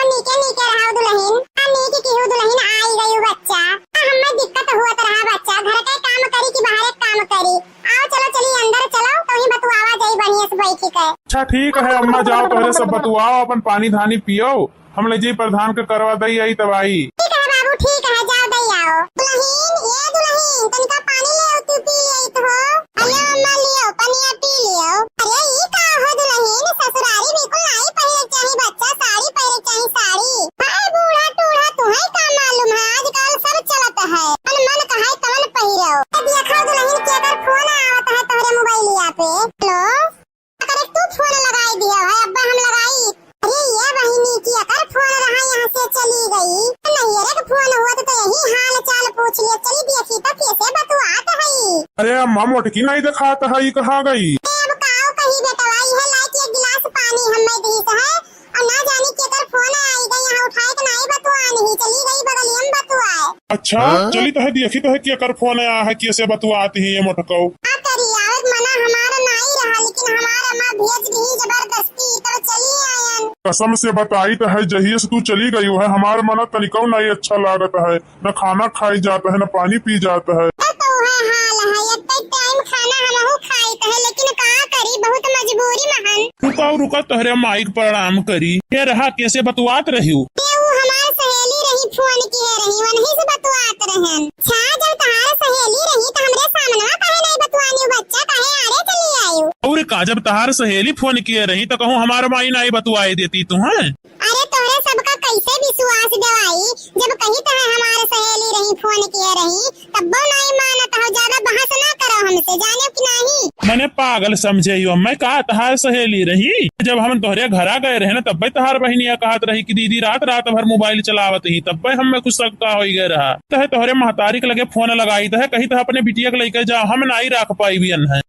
नीचे रहा दुल्हन, नीचे की दुल्हन आई गई बच्चा, हमें दिक्कत हुआ रहा बच्चा, घर का काम करी कि बाहर काम करी, आओ चलो चलिए अंदर चलो, तो ही बतुआवा जाई बढ़िया से बैठी के। अच्छा ठीक है अम्मा, जाओ पहले सब बतुआओ, अपन पानी धानी पियो, हम ले जी प्रधान के करवा दई आई तबाई। ठीक है बाबू ठीक है, जाओ दई आओ। दुल्हन तनिका पानी ले आओ, तू पी ले तो हो। अरे अम्मा लियो पानी पी लियो। अरे ये का हो दुल्हन, ससुरारी बिल्कुल नहीं पहिरे चाहिए बच्चा, साड़ी पहिरे चाहिए साड़ी। भाई बूढ़ा टूढ़ा तुम्हें का मालूम है, आजकल सब चलत है, मन कहे तवन पहिरो। देखो दुल्हन के अगर फोन आवत है तोहरे मोबाइलिया पे, हेलो अगर तू फोन लगाई दियो है, अब्बा हम लगाई। अरे ये बहिनी की अगर फोन रहा यहाँ से चली गई, नहीं अरे फोन हुआ तो यही हाल चाल पूछ लिया, चली देखी तो कैसे बतुआत है। अरे अम्मा मोटकी नहीं दिखाता है, कहाँ गई। अब काओ कहीं बेटवाई है, लाइक 1 गिलास पानी हमें दी है, और ना जाने के अगर फोन आई गई यहाँ उठाए तो नहीं बतुआ, नहीं चली गई बगलिया में बतुआए। अच्छा चली तो है देखी तो है कि अकर फोन आया है, कैसे बतुआती है ये मोटको। मना हमारा नहीं रहा, लेकिन हमारा माँ भेज दी जबरदस्ती, तो चली आयन। कसम से बताई तो है, जहिए से तू चली गई है हमारे मना तनिको नहीं अच्छा लागत है, न खाना खाई जाता है न पानी पी जाता है। तो है हाल है, एक टाइम खाना हमहू खाई है, लेकिन का करी बहुत मजबूरी महन। रुका तोहरे माइक प्रणाम करी, ये रहा कैसे बतुआत रही हमार सहेली रही फोन की रही, वही से बतुआत रहन। जब तहार सहेली रही तो हमरे सामने काहे नहीं बतुआनी, बच्चा काहे आरे चली आयु। और का जब तहार सहेली फोन किए रही तो कहूँ हमारा माई नहीं बतुआई देती तू है। अरे तोहरे सबका कैसे विश्वास दवाई, जब कहीं तो हमारे सहेली रही फोन किए रही, तब वो नहीं मानत हो, ज्यादा बहस ना करो हमसे, जाने कि नहीं। मने पागल समझे हो। मैं कहा तहार सहेली रही, जब हम तोहरे घरा गए रहे ना तब तहार बहनिया कहत रही कि दीदी रात रात भर मोबाइल चलावत ही, तब हम कुछ सबका हो गए रहा। तहे तोहरे महतारी के लगे फोन लगाई तहे कही तो अपने बिटिया के लेके जाओ, हम नहीं रख पाई भी है।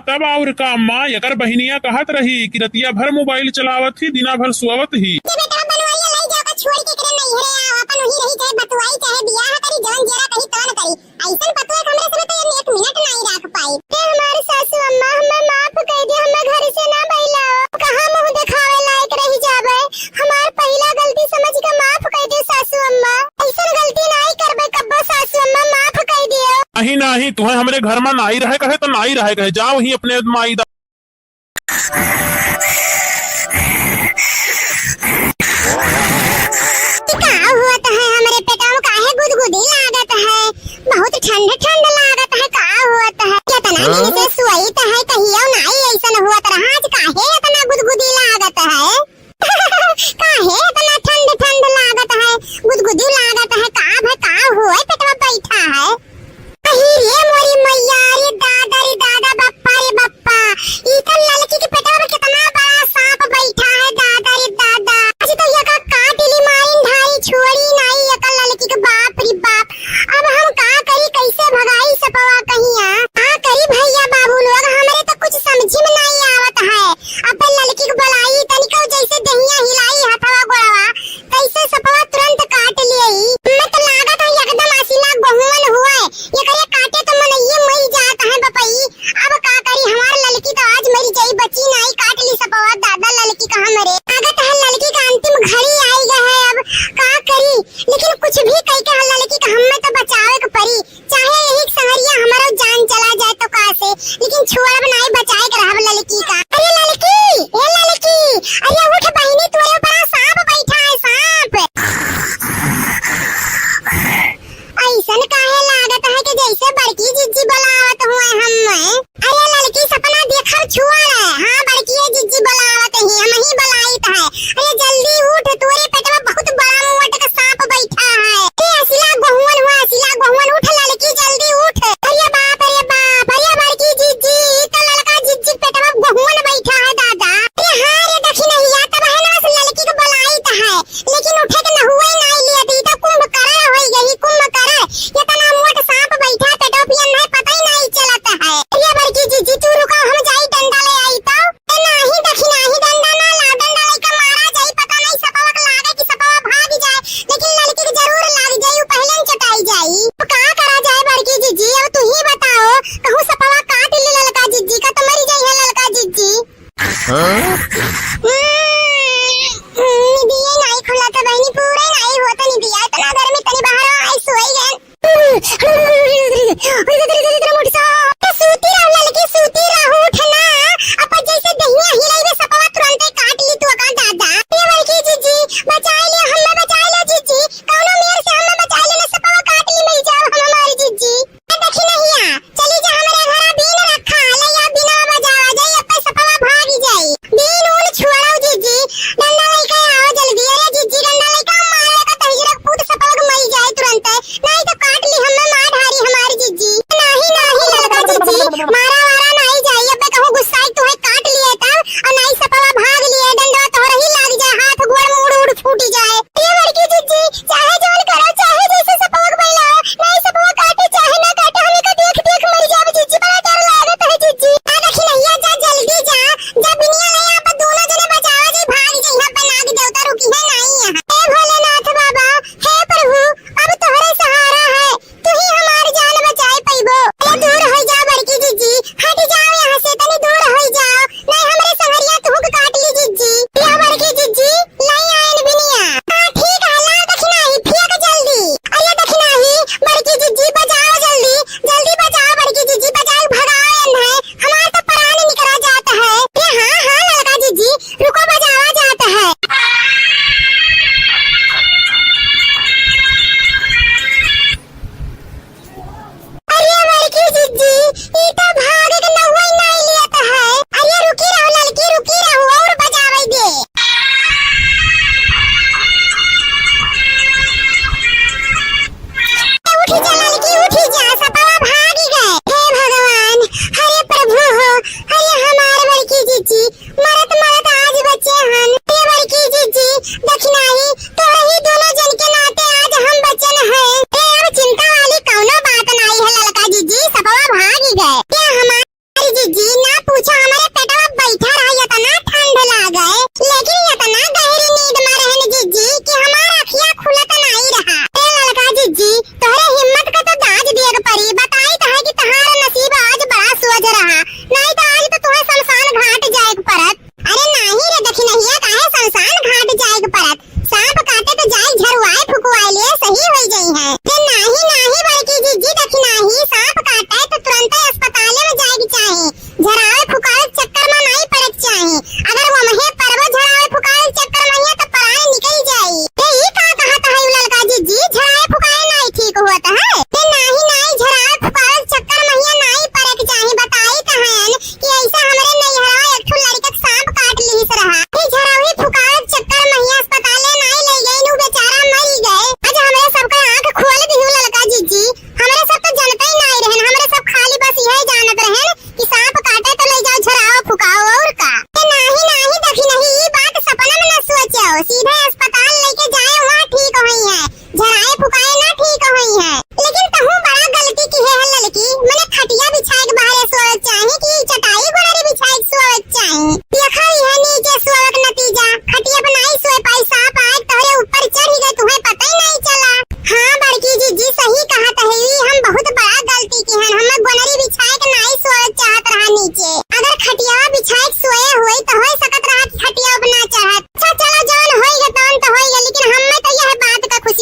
तब और का माँ यकर बहनिया कहत रही कि रतिया भर मोबाइल चलावत ही, दिना भर सोवत ही। नहीं तुम्हें हमारे घर में नाई रहे कहे तो नाई रहे कहे, जाओ ही अपने माई दा। हमारे पेटा में काहे गुदगुदी लागत है, बहुत ठंड ठंड लागत है। का होत है इतना दिन से सुईत है, कहियो नाई ऐसा हुआ तरह आज काहे इतना गुदगुदी लागत है। काहे इतना ठंड ठंड लागत है, गुदगुदी लागत है। का हुआ पेटवा बैठा है। ये मोरी मैया, रे दादा बप्पा रे बप्पा, इधर लड़की के पेटवा में कितना बड़ा सांप बैठा है। दादा रे दादा, आज तो यका काटली माइन धारी छोड़ी नहीं यका लड़की के। बाप रे बाप, अब हम का करी, कैसे भगाई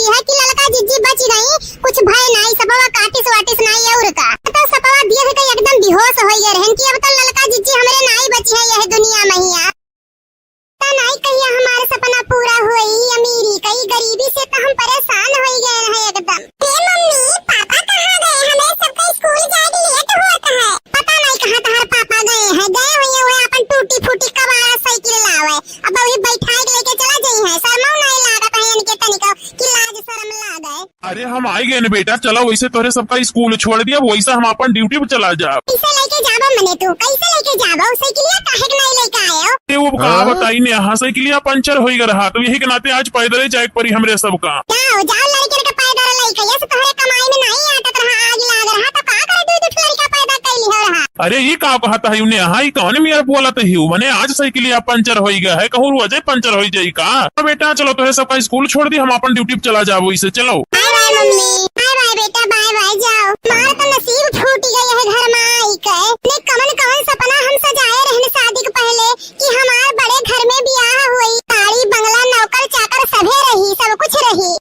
है कि लड़का जिज्जी बच गई, कुछ भय नहीं, सपवा काटिस वाटिस नहीं और का तो सपवा दिया है एकदम बेहोश हो गए रहन कि अब तो लड़का जिज्जी हमरे नहीं बची है यह दुनिया में ही नहीं कहिया हमारा सपना पूरा हुई अमीरी कई गरीबी से तो हम परेशान हो गए हैं एकदम। मम्मी पापा कहाँ गए? हमें सबका स्कूल जाने लेट होता है। पता नहीं कहाँ तुम्हारे पापा गए हैं, गए हुए अपन टूटी फूटी कबाड़ा साइकिल लावे अब अभी बैठाए लेके चला जाई है, शर्मा नहीं लागत है इनके तनिको कि लाज शर्म लागे। अरे हम आए गए न बेटा, चलो वैसे तोरे सबका स्कूल छोड़ दिया, वैसा हम अपन ड्यूटी पे चला जा। कैसे लेके जाबो मने तू? कैसे लेके जाबो? साइकिलिया काहे के नहीं लेके आए हो? वो कहा बताई ने यहाँ साइकिलिया पंचर हो गया रहा, तो यही के नाते आज पैदल जाए परी हमरे सबका। जाओ जाओ लड़के के पैदल लेके, ये से तोहरे कमाई में नहीं आटत रहा, आग लाग रहा तो का करे दूध लड़का पैदा कैली हो रहा। अरे ये का कहता है उन्हें यहाँ कौन मेरा बोला तो ही मैंने आज साइकिलिया पंचर हो गया है, कहूँ रोजे पंचर हो जाये का। तो बेटा चलो तो सबका स्कूल छोड़ दी, हम अपन ड्यूटी पे चला जाओ इसे। चलो bye bye mummy, bye bye बेटा, बाय बाय जाओ। हमारा तो नसीब फूट गया है घर में आई के, ने कमन सपना हम सजाए रहने शादी के पहले कि हमारे बड़े घर में ब्याह हुई, गाड़ी बंगला नौकर चाकर सभे रही, सब कुछ रही,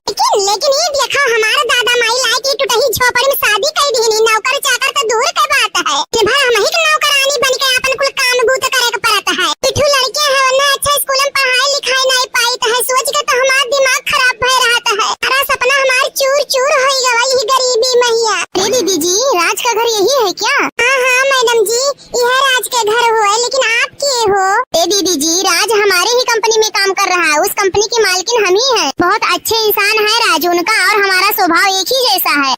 लेकिन ये देखो हमारे दादा माई लाए की टूटही झोपड़ी में शादी कर दी। नौकर चाकर तो दूर की बात है, भाई हम ही नौकरानी बन के अपन कुल काम बूत करे के पड़ता है। पिठू लड़के है वरना अच्छा स्कूल में पढ़ाई लिखाई नहीं पाई तो है, सोच के तो हमारा दिमाग खराब भय रहा है, सारा सपना हमारा चूर चूर हो गया यही गरीबी मैया। अरे दीदी जी राज का घर यही है क्या? हाँ हाँ मैडम जी यह राज के घर हुआ है, लेकिन आप के हो? दीदी जी राज हमारे ही कंपनी में काम कर रहा है, उस कंपनी की मालकिन हम ही है, बहुत अच्छे इंसान है राज उनका, और हमारा स्वभाव एक ही जैसा है।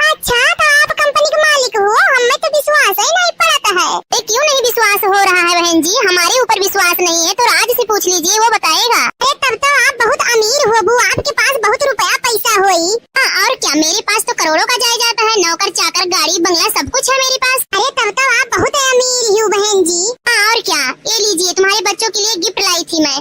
अच्छा तो आप कंपनी के मालिक हो? हमें तो विश्वास ही नहीं पड़ता है। क्यों नहीं विश्वास हो रहा है बहन जी? हमारे ऊपर विश्वास नहीं है तो राज से पूछ लीजिए, वो बताएगा। अरे तब तो आप बहुत अमीर हो बू, आपके पास बहुत रुपया पैसा होई। और क्या, मेरे पास तो करोड़ों का जायदाद है, नौकर चाकर गाड़ी बंगला सब कुछ है मेरे पास। अरे तब तो आप बहुत अमीर हो बहन जी। और क्या, ये लीजिए तुम्हारे बच्चों के लिए गिफ्ट लाई थी मैं।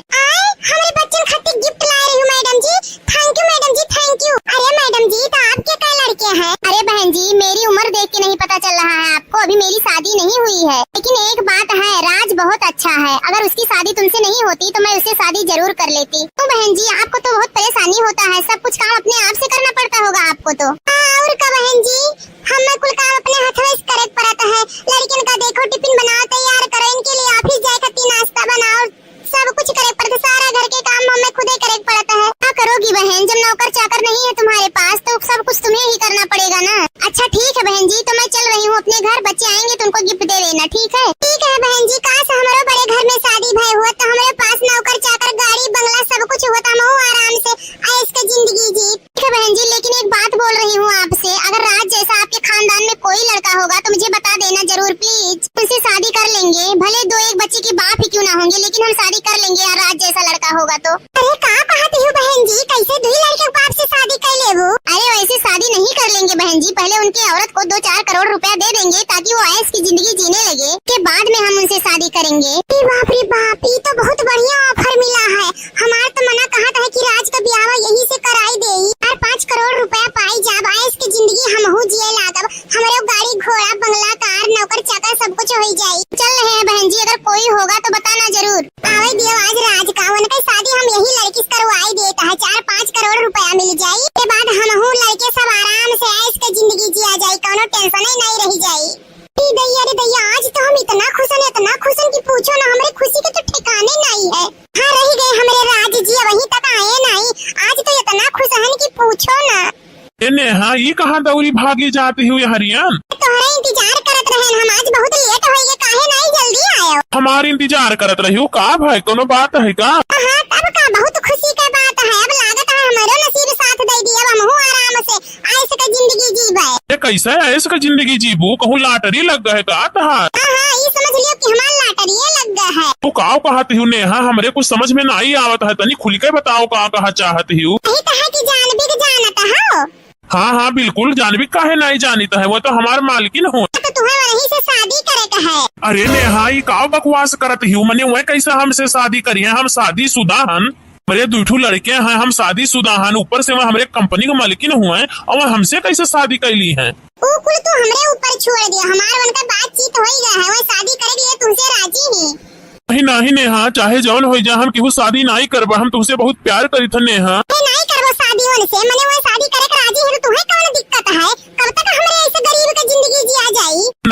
हमारे बच्चों खातिर गिफ्ट ला रही हूँ madam ji, thank you madam ji, thank you. अरे मैडम जी तो आपके क्या लड़के हैं? अरे बहन जी मेरी उम्र देख के नहीं पता चल रहा है आपको, अभी मेरी शादी नहीं हुई है, लेकिन एक बात है राज बहुत अच्छा है, अगर उसकी शादी तुमसे नहीं होती तो मैं उससे शादी जरूर कर लेती। तो बहन जी आपको तो बहुत परेशानी होता है, सब कुछ काम अपने आप से करना पड़ता होगा आपको तो। और का बहन जी हमें कुल काम अपने हाथों से करे पड़ता है, लड़कियों का देखो टिफिन बनाओ तैयार करो, इनके लिए ऑफिस जाए खातिर नाश्ता बनाओ, सब कुछ करे पड़ता, सारा घर के काम हमें खुद ही करे पड़ता है। क्या करोगी बहन, जब नौकर चाकर नहीं है तुम्हारे पास तो सब कुछ तुम्हें ही करना पड़ेगा ना। अच्छा ठीक है बहन जी, तो मैं चल रही हूँ अपने घर, बच्चे आएंगे तो उनको गिफ्ट दे देना, ठीक है? ठीक है बहन जी, काश हमारे बड़े घर में शादी भय हुआ तो हमारे पास नौकर चाकर गाड़ी बंगला सब कुछ होता, मैं आराम से ऐश की जिंदगी जी। ठीक है बहन जी, लेकिन एक बात बोल रही हूँ आपसे, अगर राज जैसा आपके खानदान में कोई लड़का होगा तो मुझे बता देना जरूर प्लीज, उनसे शादी कर लेंगे, भले दो एक बच्चे के बाप ही क्यों ना होंगे, लेकिन हम शादी कर लेंगे यार राज जैसा लड़का होगा तो। अरे कहाँ कहती हो बहन जी, कैसे दो लड़के बाप से शादी कर ले वो? अरे वैसे शादी नहीं कर लेंगे बहन जी, पहले उनकी औरत को 2-4 करोड़ रुपया दे देंगे ताकि वो ऐश की जिंदगी जीने लगे, के बाद में हम उनसे शादी करेंगे। बाप रे बाप, ये तो बहुत बढ़िया ऑफर मिला है, हमारा तो मना कहा था कि राज का ब्याह यही से कराई दे, 5 करोड़ रुपया पाई जाब ऐश की जिंदगी हम हो जिए लागब, हमारे गाड़ी घोड़ा बंगला कार नौकर चाकर सब कुछ हो जाये। चल रहे हैं बहन जी, अगर कोई होगा तो बताना जरूर। आवे दियो आज राज का, उनकी शादी हम यही लड़की से करवाई देता है, 4-5 करोड़ रुपया मिल जाये, के बाद हम लड़के सब आराम से ऐश की जिंदगी जिया जाये, कोनो टेंशन ही नहीं रह जाये। रे दैया आज तो हम इतना खुश हैं कि पूछो ना, हमारे खुशी के तो ठिकाने नहीं है। हाँ रह गए हमारे राज जी वहीं तक आए नहीं, आज तो इतना खुश हैं कि पूछो ना। हाँ ये कहाँ दौरी भागी जाती हुई हरियान? तुम्हारा इंतजार करत रहे हम, आज बहुत लेट हो गए, काहे नहीं जल्दी आयो? हमारे इंतजार करत रही हो का भाई, कोनो बात है का? हाँ तब का बहुत खुशी का बात है, अब लागत है हमारो नसीब साथ दे दिया, अब हम आराम से ऐश का जिंदगी जीबे। ये कैसे ऐश का जिंदगी जीबू, कहूँ लॉटरी लग गए का? हाँ ये समझ लियो कि हमारा लॉटरी लग गया है। तो का कहती हूँ नेहा, हमरे कुछ समझ में नहीं आवत है, तनी खुल के बताओ का कहा चाहती हूँ। यही तो है कि जानबी के जानता हो। हाँ बिल्कुल, जानबी काहे नहीं जानीता है, वो तो हमारे मालकिन हो। तो तुम्हें वहीं से शादी करे का है। अरे नेहा ये का बकवास करत हूँ, मैंने वह कैसे हमसे शादी करी है, हम शादी शुदा हन, मेरे 2 लड़के हैं, हम शादी शुदा हन, ऊपर से वह हमारे कंपनी के मालिकिन हुए और वह हमसे कैसे शादी कैली है? कुल तो हमरे ऊपर छोड़ दिया, हमारा उनका बातचीत हो गया है, वो शादी कर दिए तुमसे राजी ही। नहीं नेहा, चाहे जौन हो जाए हम केहू शादी नहीं करबा, हम तुमसे बहुत प्यार करी थे नेहा। नहीं करबो शादी उनसे,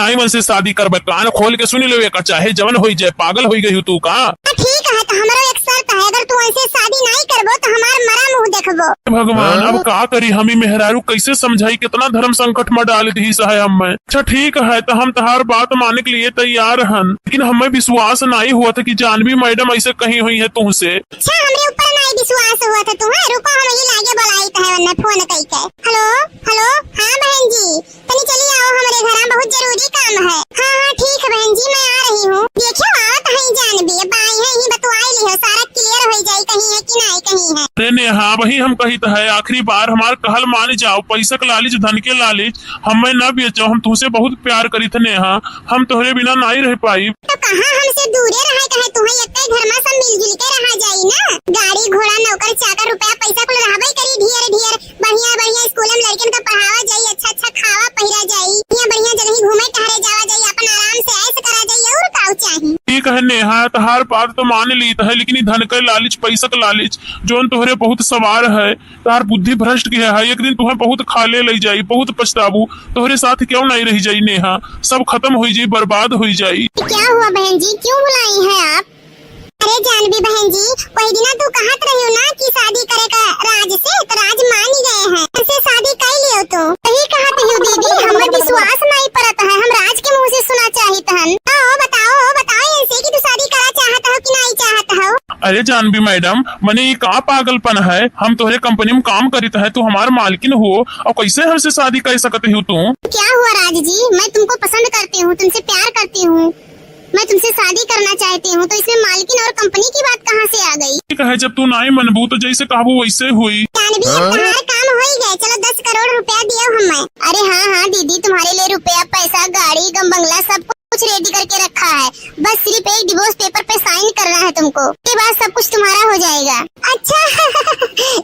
नाई मन से शादी करबे, कान खोल के सुन लेवे का, चाहे जवन हो जाए। पागल हो गई तू का? ठीक है, तो हमारा एक शर्त है, अगर तू ऐसे शादी नहीं करबो तो हमार मरा मुंह देखबो। भगवान अब का करी, हमी मेहरारू कैसे समझाई, कितना धर्म संकट में डाल दी सहाय हमें। अच्छा ठीक है, तो हम तहार बात मानने के लिए तैयार हन, लेकिन हमें विश्वास नहीं हुआ था कि जानवी मैडम ऐसे कही हुई है तुमसे। अच्छा हमरे ऊपर नहीं विश्वास हुआ था तुम्हें? रुको हम ही लागे बुलाई था वरना फोन कई के। हेलो हेलो, हाँ बहन जी, तनी चली आओ हमारे घर, बहुत जरूरी काम है। हाँ हाँ ठीक है बहन जी, मैं आ रही हूँ। देखियो आवत है जानवी, बाई है ही बतवाई लियो, सारा क्लियर हो जाए कहीं है कि नहीं कहीं है। अरे नेहा वही हम कही तो है, आखिरी बार हमार कहल मान जाओ, पैसा के लालच धन के लालच हमें न बेचो, हम तुमसे बहुत प्यार करी थे नेहा, हम तोहरे बिना नहीं रह पाई। तो कहाँ हमसे दूरे रहे कहे, तुम्हें एक घर में सब मिलजुल के रहा जाई ना। गाड़ी घोड़ा नौकर चाकर रुपया पैसा कुल रहबे करी, ढेर ढेर बढ़िया बढ़िया स्कूल में लड़कियन का पढ़ावा जाई, अच्छा अच्छा खावा पहिरा जाई, बढ़िया बढ़िया जगह घूमे टहरे जावा जाई, अपन आराम से ऐश करा जाई, और का चाहिए। ठीक है नेहा, तहार बात तो मान ली है, लेकिन ई धन के लालच पैसा के लालच जोन तोहरे बहुत सवार है, तार बुद्धि भ्रष्ट की है, एक दिन तुम्हें बहुत खाले ले जाई, बहुत पछताबू, तोहरे साथ क्यों नहीं रही जाई नेहा, सब खत्म हो जाई, बर्बाद हो जाई। क्या हुआ बहन जी, क्यों बुलाई है आप? अरे जानवी बहन जी, वही दिन तू कहत रही हो ना कि शादी करे का राज से, तो राज मान ही गए हैं, ऐसे शादी कर लियो तो। सही कहत हो दीदी, हमें विश्वास नहीं पड़ता है, हम राज के मुंह से सुना चाहत हन। बताओ बताओ ऐसे कि तू शादी करा चाहत हो कि नहीं चाहत हो? अरे जानवी मैडम, मने ये का पागलपन है, हम तोहरे कंपनी में काम करीत है, तू हमार मालकिन हो, और कैसे हमसे शादी कर सकते हो तू? क्या हुआ राज जी, मैं तुमको पसंद करती हूँ, तुमसे प्यार करती हूँ, मैं तुमसे शादी करना चाहती हूँ, तो इसमें मालकिन और कंपनी की बात कहाँ से आ गई? ठीक है, जब तू नहीं मनबू तो जैसे कहबू वैसे हुई। जानवी तुम्हारा काम हो ही गया, चलो 10 करोड़ रुपया दियो हमें। अरे हाँ दीदी, तुम्हारे लिए रुपया पैसा गाड़ी गम बंगला सब कुछ रेडी करके रखा है, बस सिर्फ एक डिवोर्स पेपर पे साइन करना है तुमको, के बाद सब कुछ तुम्हारा हो जाएगा। अच्छा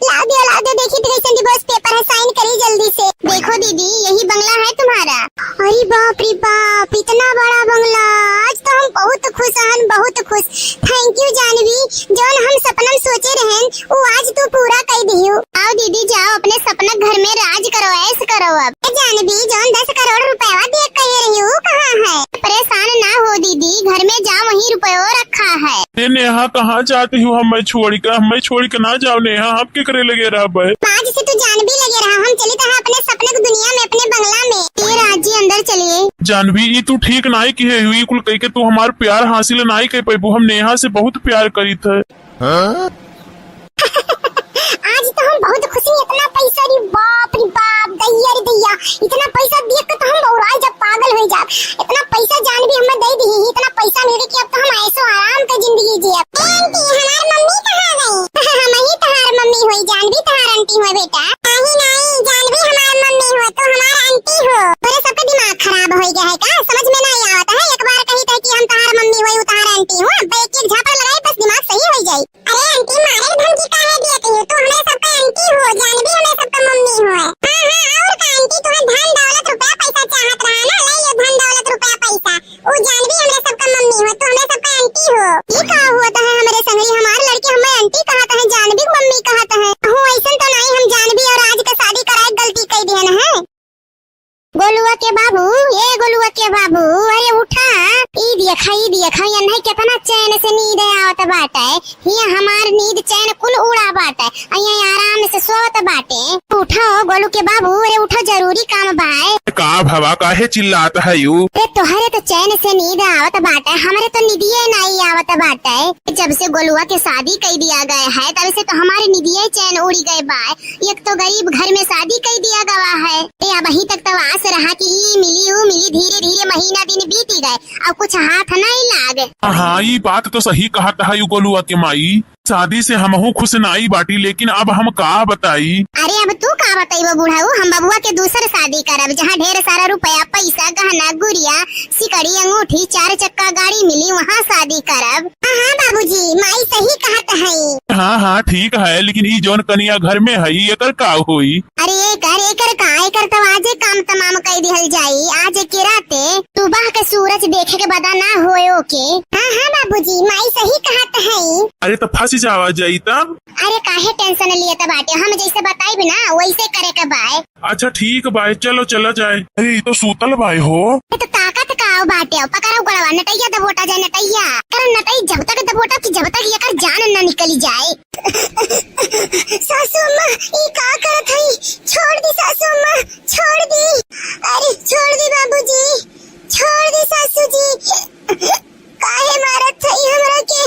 ला दो, देखी तो कैसे डिवोर्स पेपर है, साइन करी जल्दी से। देखो दीदी, यही बंगला है तुम्हारा। अरे बाप रे बाप, इतना बड़ा बंगला, आज तो हम बहुत खुश हैं, बहुत खुश। थैंक यू जानवी, जो हम सपना में सोचे रहन वो आज तू पूरा कर दियो। आओ दीदी जाओ, अपने सपना घर में राज करो, ऐश करो। अब जानवी, जो 10 करोड़ रुपया देख कह रही हूँ कहाँ है? परेशान ना हो दीदी, घर में जाओ, वही रुपया रखा है। नेहा कहाँ जाती हूँ, हमें छोड़ के ना जाओ नेहा, हम के करे लगे रहा भाई। आज से तू जानवी लगे रहा, हम चले तो अपने सपने की दुनिया में, अपने बंगला में। ये राजी अंदर चलिए। जानवी ये तू ठीक नहीं की है हुई, कुल कह के तू हमार प्यार हासिल नहीं कर पाई, हम नेहा से बहुत प्यार करी थे। आज तो हम बहुत खुशी, इतना पैसा, रे बाप दैया रे दैया, इतना पैसा देख के तो हम बौराई जब पागल हो जा। इतना पैसा जानवी हमें दे दी, इतना पैसा मिले कि अब तो हम ऐसो आराम का जिंदगी जिए। आंटी हमार मम्मी कहाँ गई? हम ही तहार मम्मी होई, जानवी तहार आंटी हो बेटा। नहीं जानवी हमार मम्मी हो तो हमार आंटी हो। तोरे सबका दिमाग खराब हो गया है का? समझ में नहीं आता है, एक बार कही था कि हम तहार मम्मी होई, तहार आंटी हो, अब एक झापड़ लगाई बस दिमाग सही हो जाए। अरे आंटी मारे धमकी काहे देती हो, तू हमें सबका आंटी हो, जानवी हमें सबका मम्मी हो। हाँ और का आंटी, तुम्हें धन दौलत रुपया पैसा चाहत रहा ना, ले ये धन दौलत रुपया पैसा, वो जानवी हमें सबका मम्मी हो, तो हमें सबका आंटी हो। ये का होता है हमारे संगरी, हमारे लड़के हमें आंटी कहता है, जानवी मम्मी कहता है। हो ऐसा तो नहीं, हम जानवी और आज का शादी कराए गलती कर दिया ना है। गोलुआ के बाबू, ये गोलुआ के बाबू, अरे उठा, ई देखा नहीं कितना चैन से नींद आवत बाटे, ये हमार नींद चैन कुल उड़ा बाटे, यहाँ आराम से सोत बाटे। उठो गोलू के बाबू, अरे उठो, जरूरी काम बाय। का भवा काहे चिल्लाता है यू? अरे तोहरे तो चैन से नींद आवत बाटे, हमारे तो निदिये नहीं आवत बाटे। जब से गोलुआ के शादी कर दिया गया है तब से तो हमारे निदिये चैन उड़ी गए बाय। एक तो गरीब घर में शादी कर दिया गया है, अब अभी तक तो आस रहा कि ये मिली वो मिली, धीरे धीरे महीना दिन बीती गए, अब कुछ हाथ नहीं लागे। हाँ ये बात तो सही कहा था यू गोलुआ के माई, शादी से हमहू खुश नाई बाटी, लेकिन अब हम का बताई? अरे अब तू का बताइबो बुढ़ाऊ, हम बबुआ के दूसर शादी करब, जहाँ ढेर सारा रुपया पैसा गहना गुड़िया सिकड़ी अंगूठी 4 चक्का गाड़ी मिली, वहाँ शादी करब। हाँ बाबूजी, माई सही कहत है। हाँ ठीक है, लेकिन ई जोन कनिया घर में है एकर का हुई? अरे एकर तो आजे काम तमाम कर दिहल जाई, आज के राते सुबह के सूरज देखे के बदा ना होयो के। हाँ बाबूजी, माई सही कहत है। अरे तो फंस जावा जाई तब। अरे काहे टेंशन लिए बाटे, हम जैसे बताइब ना वैसे करे के बाय। अच्छा ठीक बाय, चलो चला जाए। अरे तो सूतल बाय हो, तो ताकत काव बाटे पकड़ाओ गड़वा नटैया दबोटा जाए नटैया कर नटई जब तक दबोटा कि जब तक ये कर जान न निकली जाए। सासू अम्मा ई का करत हई छोड़ दी सासू अम्मा छोड़ दी अरे छोड़ दी बाबूजी छोड़ दी सासू जी काहे मारत हई हमरा के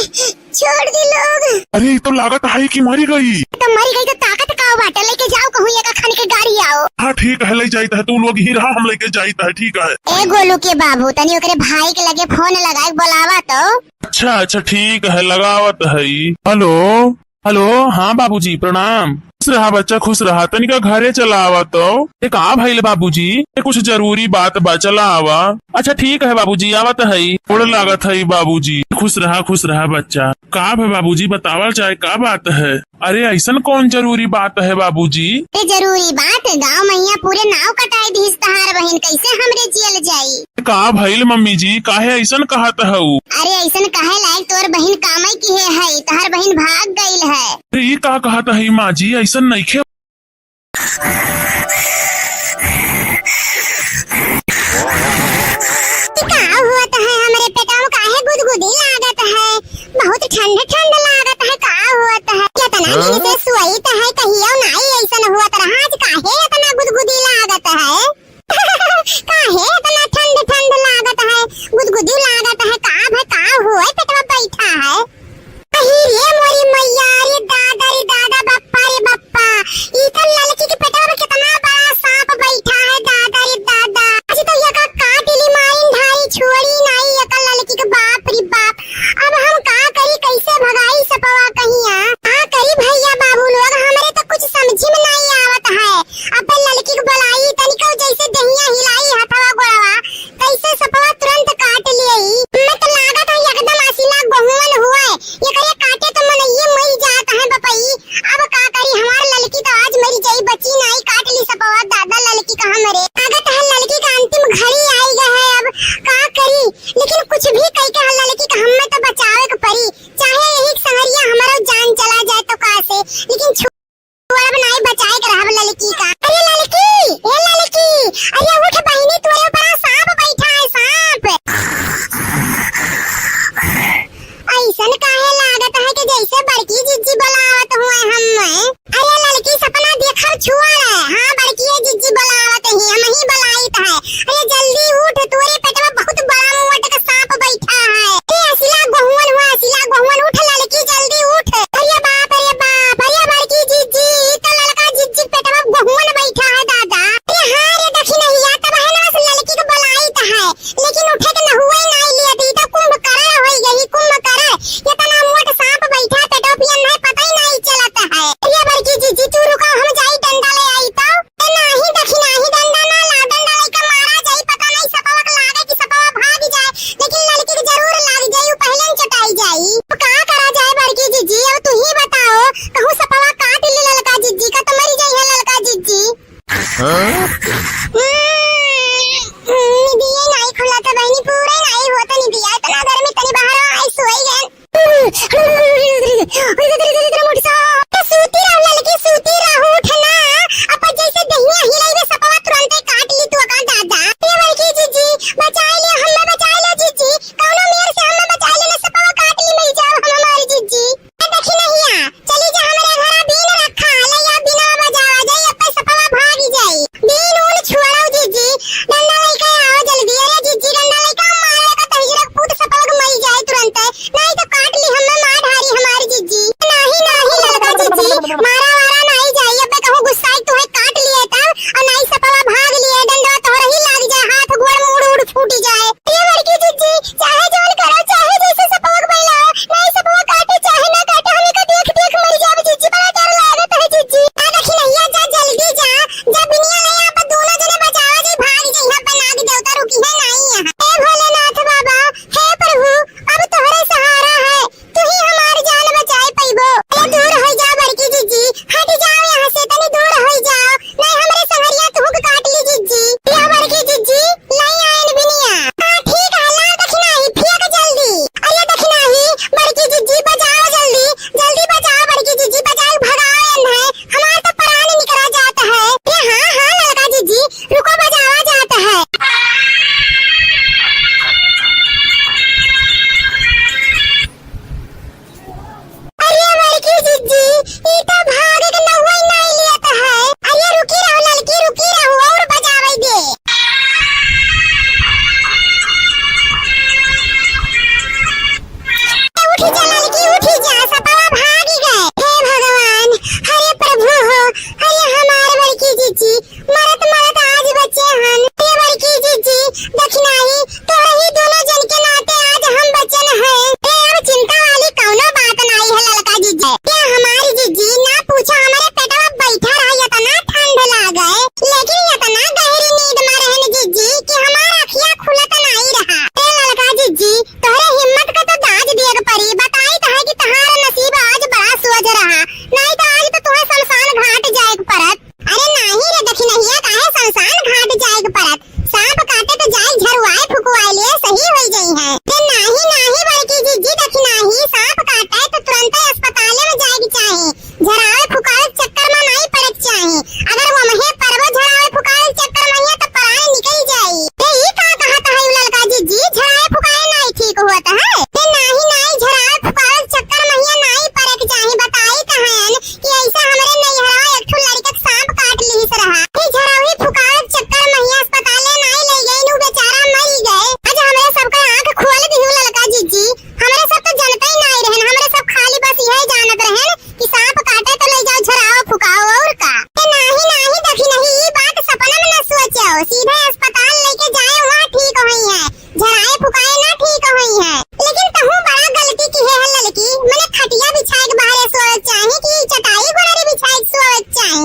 छोड़ दी लोग। अरे तो लागत है कि मरी गई। तो मरी गई तो ताकत काव बाटे लेके जाओ कहूं ये का खाने के गाड़ी आओ। हाँ ठीक है ले जाता है तू लोग ही रहा हम लेके जाता है ठीक है। ए गोलू के बाबू तनी ओकरे भाई के लगे फोन लगाए बुलावा तो। अच्छा अच्छा ठीक है लगावत है। हेलो हेलो हाँ बाबूजी प्रणाम। खुश रहा बच्चा खुश रहा तनिका घरे चला आवा तो एक आ भाई बाबूजी कुछ जरूरी बात बा चला आवा। अच्छा ठीक है बाबूजी आवत है थोड़ा लागत है बाबूजी खुश रहा बच्चा। का है बाबूजी बतावल चाहे का बात है। अरे ऐसा कौन जरूरी बात है बाबूजी। ते जरूरी बात गांव मैया पूरे नाव कटाई दीस तहार बहन कैसे हमरे जियल जाई। का भइल मम्मी जी काहे ऐसा कहत हऊ। अरे ऐसा काहे लायक तोर बहन कामई की है तहार बहन भाग गईल है। अरे ये का कहत है माँ जी ऐसा नहीं खे। का हुआ है हमरे पेटा में काहे गुदगुदी लागत है बहुत ठंड ठंड लागत है का हुआ है क्या तना से सुई त है कहियो नहीं ऐसा हुआ तरह आज काहे इतना गुदगुदी लागत है। काहे इतना ठंड ठंड लागत है गुदगुदी लागत है का हुआ पेटवा बैठा है। अरे मोरी मैया रे दादा बप्पा रे बप्पा ई तो लड़की के पेटवा में कितना बड़ा सांप बैठा है दादा रे दादा। आज तो ये का काट ली माइन ढाई छोड़ी नहीं ये का लड़की के बाप रे बाप। अब हम का करी कैसे भगाई सपवा कहिया का करी भैया बाबू लोग हमरे तो कुछ समझ में नहीं आवत है। अब लड़की को बुलाई तनिको जैसे दहिया हिलाई हथवा गोड़वा कैसे सपवा तुरंत काट लियई। मैं तो लागत है एकदम असीला गहुवन हुआ ये करे काटे तो मन ये मर जाता है बपई। अब का करी हमार लड़की तो आज मरी जाई बची नहीं काट ली सपवा दादा लड़की कहां मरे। लागत है लड़की का अंतिम घड़ी आई गया है अब का करी लेकिन कुछ भी कह के लड़की का हमें तो बचावे के पड़ी चाहे यही संगरिया हमारा जान चला जाए तो का से लेकिन छोड़ा बनाई बचाए के रहब लड़की का। अरे लड़की अरे उठ बहिनी तोरे ऊपर सांप बैठा है सांप। ऐसन काहे लागत है कि जैसे बड़की जिज्जी बुलावत हुए हम। अरे लड़की सपना देखब छुआ है हाँ बड़की जिज्जी बुलावत ही हम ही बुलाइत है। अरे जल्दी उठ तोरे पेट में बहुत बड़ा मोट का सांप बैठा है। ए असिला गहुवन उठ लड़की जल्दी उठ। अरे बाप अरे बड़की जिज्जी तो लड़का जिज्जी पेट में गहुवन बैठा है दादा। अरे हां रे देखी नहीं या तब है ना लड़की को बुलाइत है लेकिन उठे के न हुए नहीं लिए दी तो कुंभकर्ण होई गई कुंभकर्ण इतना मोट सांप बैठा पेटोपियन है पता ही नहीं चलता है। अरे बड़की जीजी तू रुका हम जाई डंडा ले आई तो नहीं देखी नहीं डंडा ना ला डंडा लेके मारा जाई पता नहीं सपवा के लागे कि सपवा भाग जाए लेकिन लड़की के जरूर लाग जाई पहले ही चटाई जाई। तो का करा जाए बड़की जीजी अब तू ही बताओ कहूं सपवा काट ले लड़का जीजी का तो मर जाई है लड़का जीजी। दिए नहीं खुला तो बहनी पूरे नहीं होता नहीं दिया इतना गर्मी तनी बाहर आई सोई गए। सूती रहो उठना अब जैसे दहिया हिलाई में सपवा तुरंत काट ली तू का दादा। ये बड़की जीजी बचा ले हमें बचा ले जीजी कौनो मेर से हमें बचा ले सपवा काट ली मिल जाओ हम हमारी जीजी। देखी नहीं आ चली जा हमारे घर बीन रखा ले या बिना बजा जाए अब सपवा भाग जाई बीन उन छुड़ाओ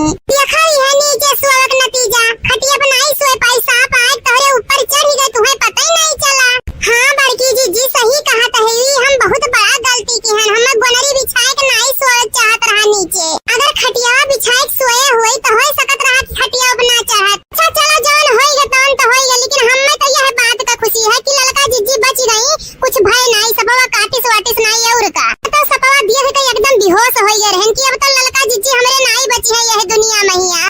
नहीं। देखा यह नीचे सोए का नतीजा, खटिया बनाई सोए पाई साप आए तोरे ऊपर चढ़ गए, तुम्हें पता ही नहीं चला। हाँ बड़की जीजी सही कहा तहेवी, हम बहुत बड़ा गलती की है। हम गोनरी बिछाए के नहीं सोए चाहत रहा नीचे, अगर खटिया बिछाए सोए हुई तो हो सकत रहा कि खटिया बना चाहत। अच्छा चलो जौन होइगे तौन तो होइगे, लेकिन हमें तो यह बात का खुशी है कि लड़का जीजी बच गई, कुछ भय नहीं, सबवा काटिस वाटिस नहीं और का तो सबवा देख के एकदम बेहोश हो गए रहन कि अब तो लड़का जीजी हमरे नहीं बची है यह दुनिया में ही।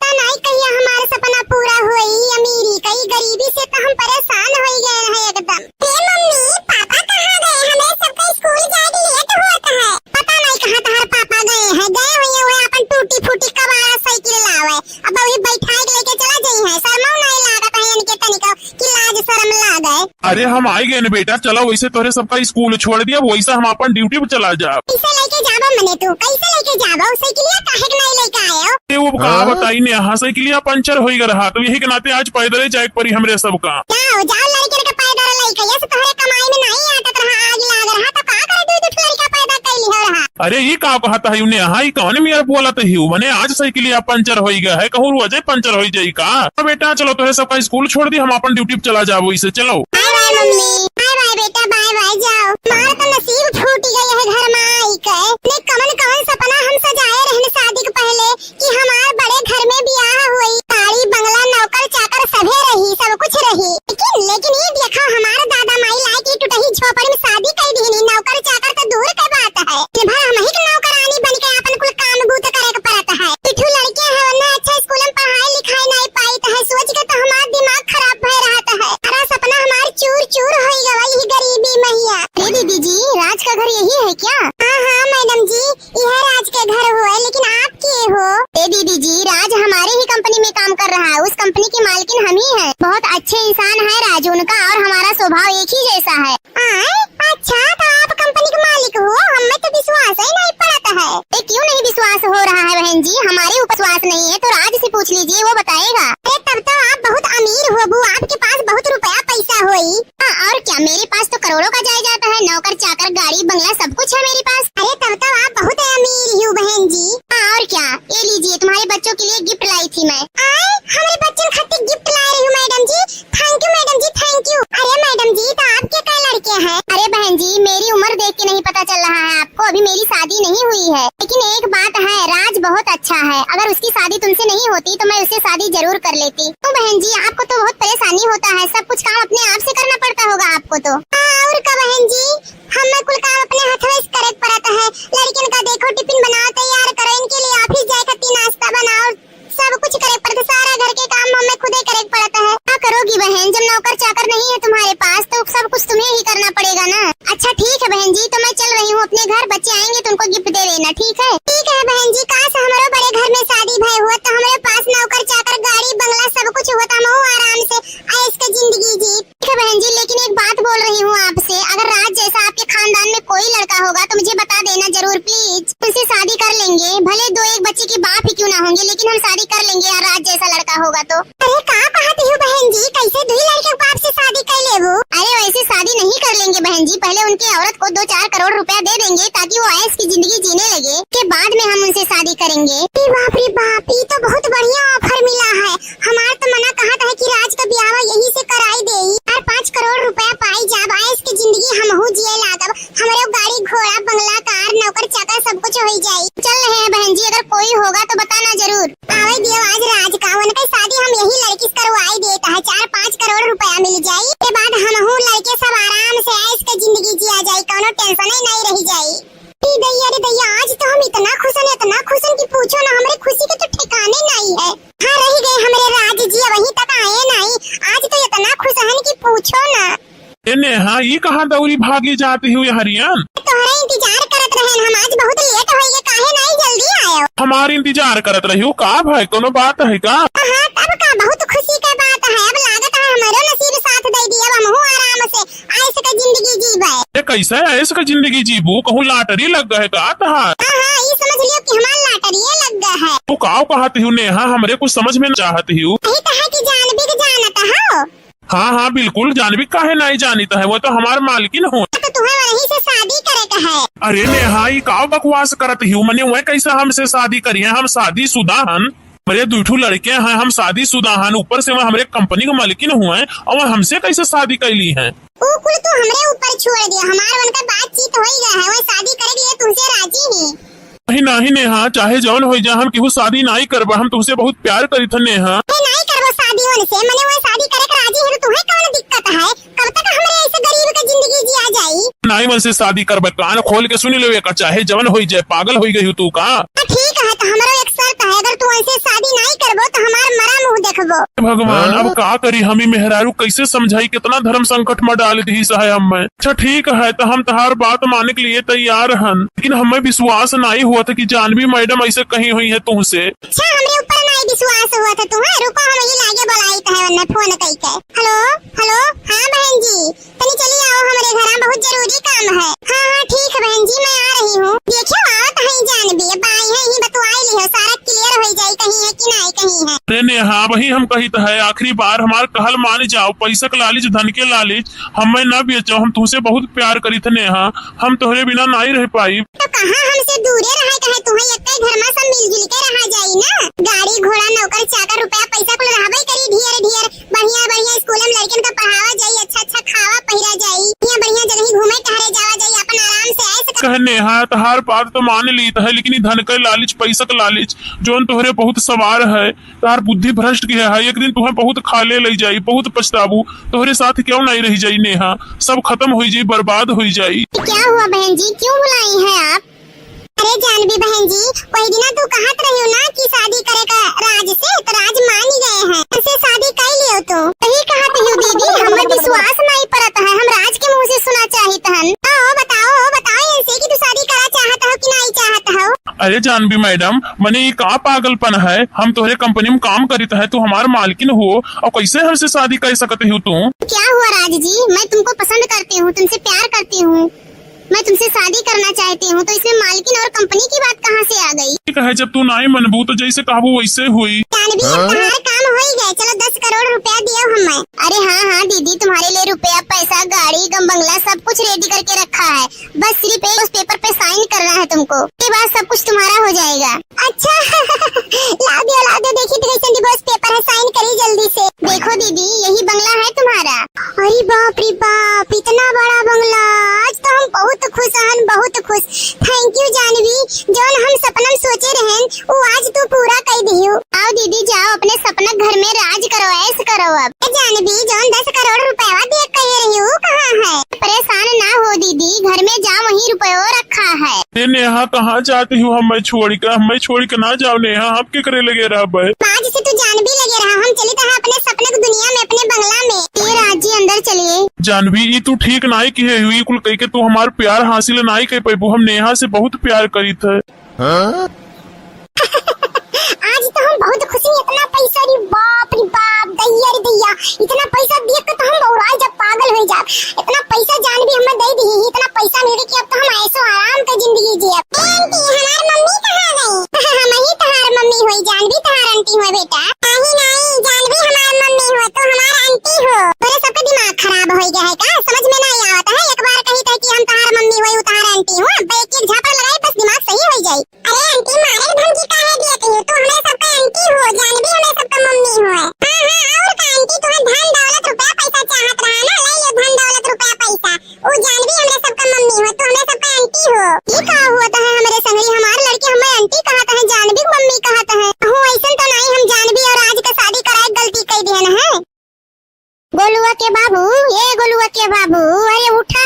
नहीं कहिया हमारा सपना पूरा हुई, अमीरी कई गरीबी से तो हम परेशान हो गए हैं एकदम। मम्मी पापा कहाँ गए? हमें सबका स्कूल जाके लेट होता है। पता नहीं कहाँ तुम्हारे पापा गए हैं, गए हुए हुए अपन टूटी फूटी कबाड़ा साइकिल लावे, अब वही बैठाए के लेके चला जाई है। शर्म नहीं लागत है इनके तनिको कि लाज शर्म लागे। अरे हम आए गए न बेटा, चलो वैसे तोरे सबका स्कूल छोड़ दिया, वैसे हम अपन ड्यूटी पे चला जा। कैसे लेके जाबो मने तू? कैसे लेके जाबो? साइकिलिया काहे के नहीं लेके आयो? वो कहा बताई ने यहाँ साइकिलिया पंचर हो रहा, तो यही के नाते आज पैदल जाए पड़ी हमरे सबका। जाओ जाओ लड़के के पैदल लेके, ये तोहरे कमाई में नहीं आटत रहा, आग लाग रहा तो का करे दू दू लड़का पैदा कैली हो रहा। अरे ये का कहता है उन्हें, हाँ कौन मेरा बोला तो ही मने आज साइकिलिया पंचर हो गया है, कहूँ वजह पंचर हो जाये का। तो बेटा चलो तो सबका स्कूल छोड़ दी, हम अपन ड्यूटी पे चला जाओ, इसे चलो। Bye bye mummy, bye bye बेटा, बाय बाय जाओ। हमारा तो नसीब फूट गया है घर में आई के। ने कमन सपना हम सजाए रहने शादी के पहले कि हमारे बड़े घर में ब्याह हुई, गाड़ी बंगला नौकर चाकर सभे रही, सब कुछ रही, लेकिन ये देखो हमारे दादा माई लाए की टूटही झोपड़ी में शादी कर दी। नौकर चाकर तो दूर की बात है, भाई हम ही नौकरानी बन के अपन कुल काम बूत करे के पड़ता है। पिठू लड़के है वरना अच्छा स्कूल में पढ़ाई लिखाई नहीं पाई तो है, सोच के तो हमारा दिमाग खराब भय रहता है। सारा सपना हमारे चूर चूर हो गया यही गरीबी मैया। दीदी जी राज का घर यही है क्या? हाँ मैडम जी यह राज के घर हुआ, लेकिन आप के हो? दीदी जी राज हमारे ही कंपनी में काम कर रहा है, उस कंपनी की मालकिन हम ही है। बहुत अच्छे इंसान है राज उनका, और हमारा स्वभाव एक ही जैसा है। अच्छा तो आप कंपनी के मालिक हो? हमें तो विश्वास ही नहीं पड़ता है। क्यों नहीं विश्वास हो रहा है बहन जी? हमारे ऊपर विश्वास नहीं है तो राज से पूछ लीजिए, वो बताएगा। अरे तब तो आप बहुत अमीर हो बू, आपके पास बहुत रुपया पैसा होई। और क्या, मेरे पास तो करोड़ों का जायदाद है, नौकर चाकर गाड़ी बंगला सब कुछ है मेरे पास। अरे तब तो आप बहुत अमीर हो बहन जी। और क्या, ये लीजिए तुम्हारे बच्चों के लिए गिफ्ट लाई थी मैं। हमारे बच्चों खातिर गिफ्ट ला रही हूँ madam ji, thank you madam ji, thank you. अरे मैडम जी तो आपके कई लड़के हैं? अरे बहन जी मेरी उम्र देख के नहीं पता चल रहा है आपको, अभी मेरी शादी नहीं हुई है। लेकिन एक बात है, राज बहुत अच्छा है, अगर उसकी शादी तुमसे नहीं होती तो मैं उससे शादी जरूर कर लेती। तो बहन जी आपको तो बहुत परेशानी होता है, सब कुछ काम अपने आप से करना पड़ता होगा आपको तो। और का बहन जी हमें कुल काम अपने हाथों से करे पड़ता है। लड़कियों का देखो टिफिन बनाओ, तैयार करो, इनके लिए ऑफिस जाए खातिर नाश्ता बनाओ, सब कुछ करे पड़ता, सारा घर के काम हमें खुद ही करे पड़ता है। क्या करोगी बहन, जब नौकर चाकर नहीं है तुम्हारे पास तो सब कुछ तुम्हें ही करना पड़ेगा ना। अच्छा ठीक है बहन जी, तो मैं चल रही हूँ अपने घर, बच्चे आएंगे तो उनको गिफ्ट दे देना, ठीक है? ठीक है बहन जी, काश हमारे बड़े घर में शादी भय हुआ तो हमारे पास नौकर चाकर गाड़ी बंगला सब कुछ होता, मैं आराम से ऐश की जिंदगी जी। ठीक है बहन जी, लेकिन एक बात बोल रही हूँ आपसे, अगर राज जैसा आपके खानदान में कोई लड़का होगा तो मुझे बता देना जरूर प्लीज, उनसे शादी कर लेंगे। भले दो एक बच्चे के बाप ही क्यों ना होंगे, लेकिन हम शादी कर लेंगे यार राज जैसा लड़का होगा तो। अरे क्या कहती हो बहन जी, कैसे दो लड़के के बाप से शादी कर लेबो? अरे वैसे शादी नहीं कर लेंगे बहन जी, पहले उनकी औरत को 2-4 करोड़ रुपया दे देंगे ताकि वो ऐश की जिंदगी जीने लगे, के बाद में हम उनसे शादी करेंगे। बाप रे बाप, ये तो बहुत बढ़िया ऑफर मिला है। हमारा तो मना कहा था कि राज का ब्याह यही से कराई दे, 4-5 करोड़ रुपया पाई जब ऐश की जिंदगी हम हो जिए लागब, हमारे गाड़ी घोड़ा बंगला कार नौकर चाकर सब कुछ हो जाये। चल रहे हैं बहन जी, अगर कोई होगा तो बताना जरूर। आवे दियो आज राज का, उनकी शादी हम यही लड़की से करवाई देता है, 4-5 करोड़ रुपया मिल जाये, के बाद हम लड़के सब आराम से ऐश की जिंदगी जिया जाये, कोनो टेंशन ही नहीं रह जाये। रे दैया आज तो हम इतना खुश हैं कि पूछो ना, हमारे खुशी के तो ठिकाने नहीं है। हाँ रह गए हमारे राज जी, वहीं तक आए नहीं, आज तो इतना खुश हैं कि पूछो ना। हाँ ये कहाँ दौरी भागी जाती हुई हरियान? तुम्हारा इंतजार करत रहे हम, आज बहुत लेट हो गए, काहे नहीं जल्दी आयो? हमारे इंतजार करत रही हो का भाई, कोनो बात है का? हाँ तब का, बहुत खुशी की बात है, अब लागत है हमारो नसीब साथ दे दिया, अब हम आराम से ऐश की जिंदगी जीबे। ये कैसे ऐश की जिंदगी जीबू, कहूँ लॉटरी लग गए का तहार? हाँ ये समझ लियो कि हमारा लॉटरी लग गया है। तू काव कहती हूँ नेहा, हमरे कुछ समझ में न चाहती हूँ। यही तो है कि जान भी जानता हो। हाँ हाँ बिल्कुल, जानवी काहे नहीं जानित है, वो तो हमार मालकिन हो। तो तुम्हें वही से शादी करे का है। अरे नेहा ई का बकवास करत ही मने वह कैसे हमसे शादी करी है, हम शादीशुदा हन। मेरे दुठू लड़के हैं, हम शादीशुदा हन, ऊपर से वह हमारे कंपनी के मालकिन हुए और वह हमसे कैसे शादी कैली है। वो कुल तो हमरे ऊपर छोड़ दिया, हमार उनका बातचीत हो ही गया है, वो शादी करे लिए तुमसे राजी नहीं। नहीं नहीं नेहा, चाहे जौन हो जाए हम केहू शादी नहीं करबा, हम तुमसे बहुत प्यार करी थे नेहा। नहीं करबो शादी उनसे, मने वो शादी करे के राजी है तो तुम्हें कौन दिक्कत है? कब तक हमरे ऐसे गरीब का जिंदगी जिया जाई? नहीं मन से शादी करबे, कान खोल के सुन लेवे का, चाहे जवन हो जाए, पागल हो गई तू का। ठीक है, तो हमारा एक शर्त है, अगर तू ऐसे शादी नहीं करबो तो हमार मरा मुंह देखबो। भगवान अब का करी, हम मेहरारू कैसे समझाई, कितना धर्म संकट में डाल दी है हमें। अच्छा ठीक है, तो हम तहार बात मानने के लिए तैयार हन, लेकिन हमें विश्वास नहीं हुआ था कि जानवी मैडम ऐसे कही हुई है तुमसे। अच्छा हमरे ऊपर नहीं विश्वास हुआ था तुम्हें? रुको हम ये लागे बुलाई है वरना फोन कई के। हेलो हेलो, हाँ बहन जी तनी चली आओ हमारे घर, बहुत जरूरी काम है। हाँ हाँ ठीक है बहन जी, मैं आ रही हूँ। देखियो आवत है जानवी, अब आई है ही बतवाई ली है, सारा क्लियर हो जाए कहीं है कि नहीं कहीं है। अरे नेहा वही हम कही है, आखिरी बार हमार कहल मान जाओ, पैसा के लालच धन के लालच हमें न बेचो, हम तुमसे बहुत प्यार करी थे नेहा, हम तोहरे बिना नहीं रह पाई। तो कहाँ हमसे दूरे रहे कहे, तुम्हें एक घर में सब मिलजुल के रहा जाई ना। गाड़ी घोड़ा नौकर चाकर रुपया पैसा कुल रहबे करी, ढेर ढेर बढ़िया बढ़िया स्कूल में लड़कन का पढ़ावा जाई, अच्छा अच्छा खावा पहिरा जाई, बढ़िया बढ़िया जगह घूमे टहरे जावा जाई, अपन आराम से ऐसे कहे नेहा तहार बात तो मान ली है, लेकिन ई धन के लालच पैसा के लालच जोन तोहरे बहुत सवार है, तार बुद्धि भ्रष्ट की है, एक दिन तुम्हें बहुत खाले ले जाई, बहुत पछताबू, तोहरे साथ क्यों नहीं रह जाई नेहा, सब खत्म हो जाई, बर्बाद हो जाई। क्या हुआ बहन जी, क्यों बुलाई है आप? अरे जानवी बहन जी, वही दिन तू कहत रही हो ना कि शादी करे का राज से, तो राज मान ही गए हैं, ऐसे शादी कर लियो तो। सही कहत हो दीदी, हमें विश्वास नहीं पड़ता है, हम राज के मुंह से सुना चाहते हैं। बताओ बताओ ऐसे कि तू शादी करा चाहत हो कि नहीं चाहत हो? अरे जानवी मैडम मने ये का पागलपन है, हम तोहरे कंपनी में काम करीत है, तू हमार मालकिन हो और कैसे हमसे शादी कर सकते हो तू? क्या हुआ राज जी, मैं तुमको पसंद करती हूँ, तुमसे प्यार करती हूँ, मैं तुमसे शादी करना चाहती हूँ, तो इसमें मालकिन और कंपनी की बात कहाँ से आ गई? ठीक है, जब तू नहीं मनबू तो जैसे कहबू वैसे हुई। जानवी तुम्हारा काम हो ही गया, चलो 10 करोड़ रुपया दियो हमें। अरे हाँ हाँ दीदी, तुम्हारे लिए रुपया पैसा गाड़ी बंगला सब कुछ रेडी करके रखा है, बस सिर्फ उस पेपर पे साइन करना है तुमको, के बाद सब कुछ तुम्हारा हो जाएगा। अच्छा ला दो देखिए कैसे डिवोर्स पेपर है, साइन करिए जल्दी से। देखो दीदी यही बंगला है तुम्हारा। अरे बाप रे बाप, इतना बड़ा बंगला, आज तो हम बहुत खुश हन, बहुत खुश। थैंक यू जानवी, जो हम सपना सोचे रहन वो आज तू पूरा कर दियो। आओ दीदी जाओ अपने सपना घर में राज करो, ऐस करो। अब जानवी जो 10 करोड़ रुपया देख कह रही हूँ कहाँ है? परेशान ना हो दीदी, घर में जाओ वही रुपया रखा है। नेहा कहाँ जाती हूँ, हमें छोड़ के ना जाओ नेहा, हम क्या करे लगे रहा भाई? आज से तू जानवी लगे रहा, हम चले था अपने सपने की दुनिया में, अपने बंगला में। ये राज जी अंदर चलिए। जानवी ये तू ठीक नहीं की है हुई, कुल कह के तू हमार प्यार हासिल नहीं कर पाई, हम नेहा से बहुत प्यार करी थे। आज तो हम बहुत खुशी, इतना पैसा, रे बाप दैया रे दैया, इतना पैसा देख के तो हम बौरा जब पागल हो जा। इतना पैसा जानवी हमें दे दी, इतना पैसा मिले कि अब तो हम ऐसो आराम का जिंदगी जिए। आंटी हमार मम्मी कहाँ गई? हम ही तहार मम्मी होई, जानवी तहार आंटी हो बेटा। नहीं जानवी हमार मम्मी हो तो हमार आंटी हो। तोरे सबका दिमाग खराब हो गया है का? समझ में नहीं आवता है, एक बार कही था कि हम तहार मम्मी होई तहार आंटी हो, अब एक झापड़ लगाए बस दिमाग सही हो जाए। अरे आंटी मारे धमकी काहे देती हो, तू हमें सबका आंटी हो, जानवी हमें सबका मम्मी हो। हाँ और का आंटी तुम्हें धन दौलत रुपया पैसा चाहत रहा ना, ले लो धन दौलत रुपया पैसा, वो जानवी हमें सबका मम्मी हो, तो हमें सबका आंटी हो। ये का हुआ था हमारे संगरी, हमारे लड़के हमें आंटी कहता है, जानवी मम्मी कहता है। हो ऐसा तो नहीं, हम जानवी और आज का शादी कराए गलती कर दिया ना है। गोलुआ के बाबू, ये गोलुआ के बाबू, अरे उठा,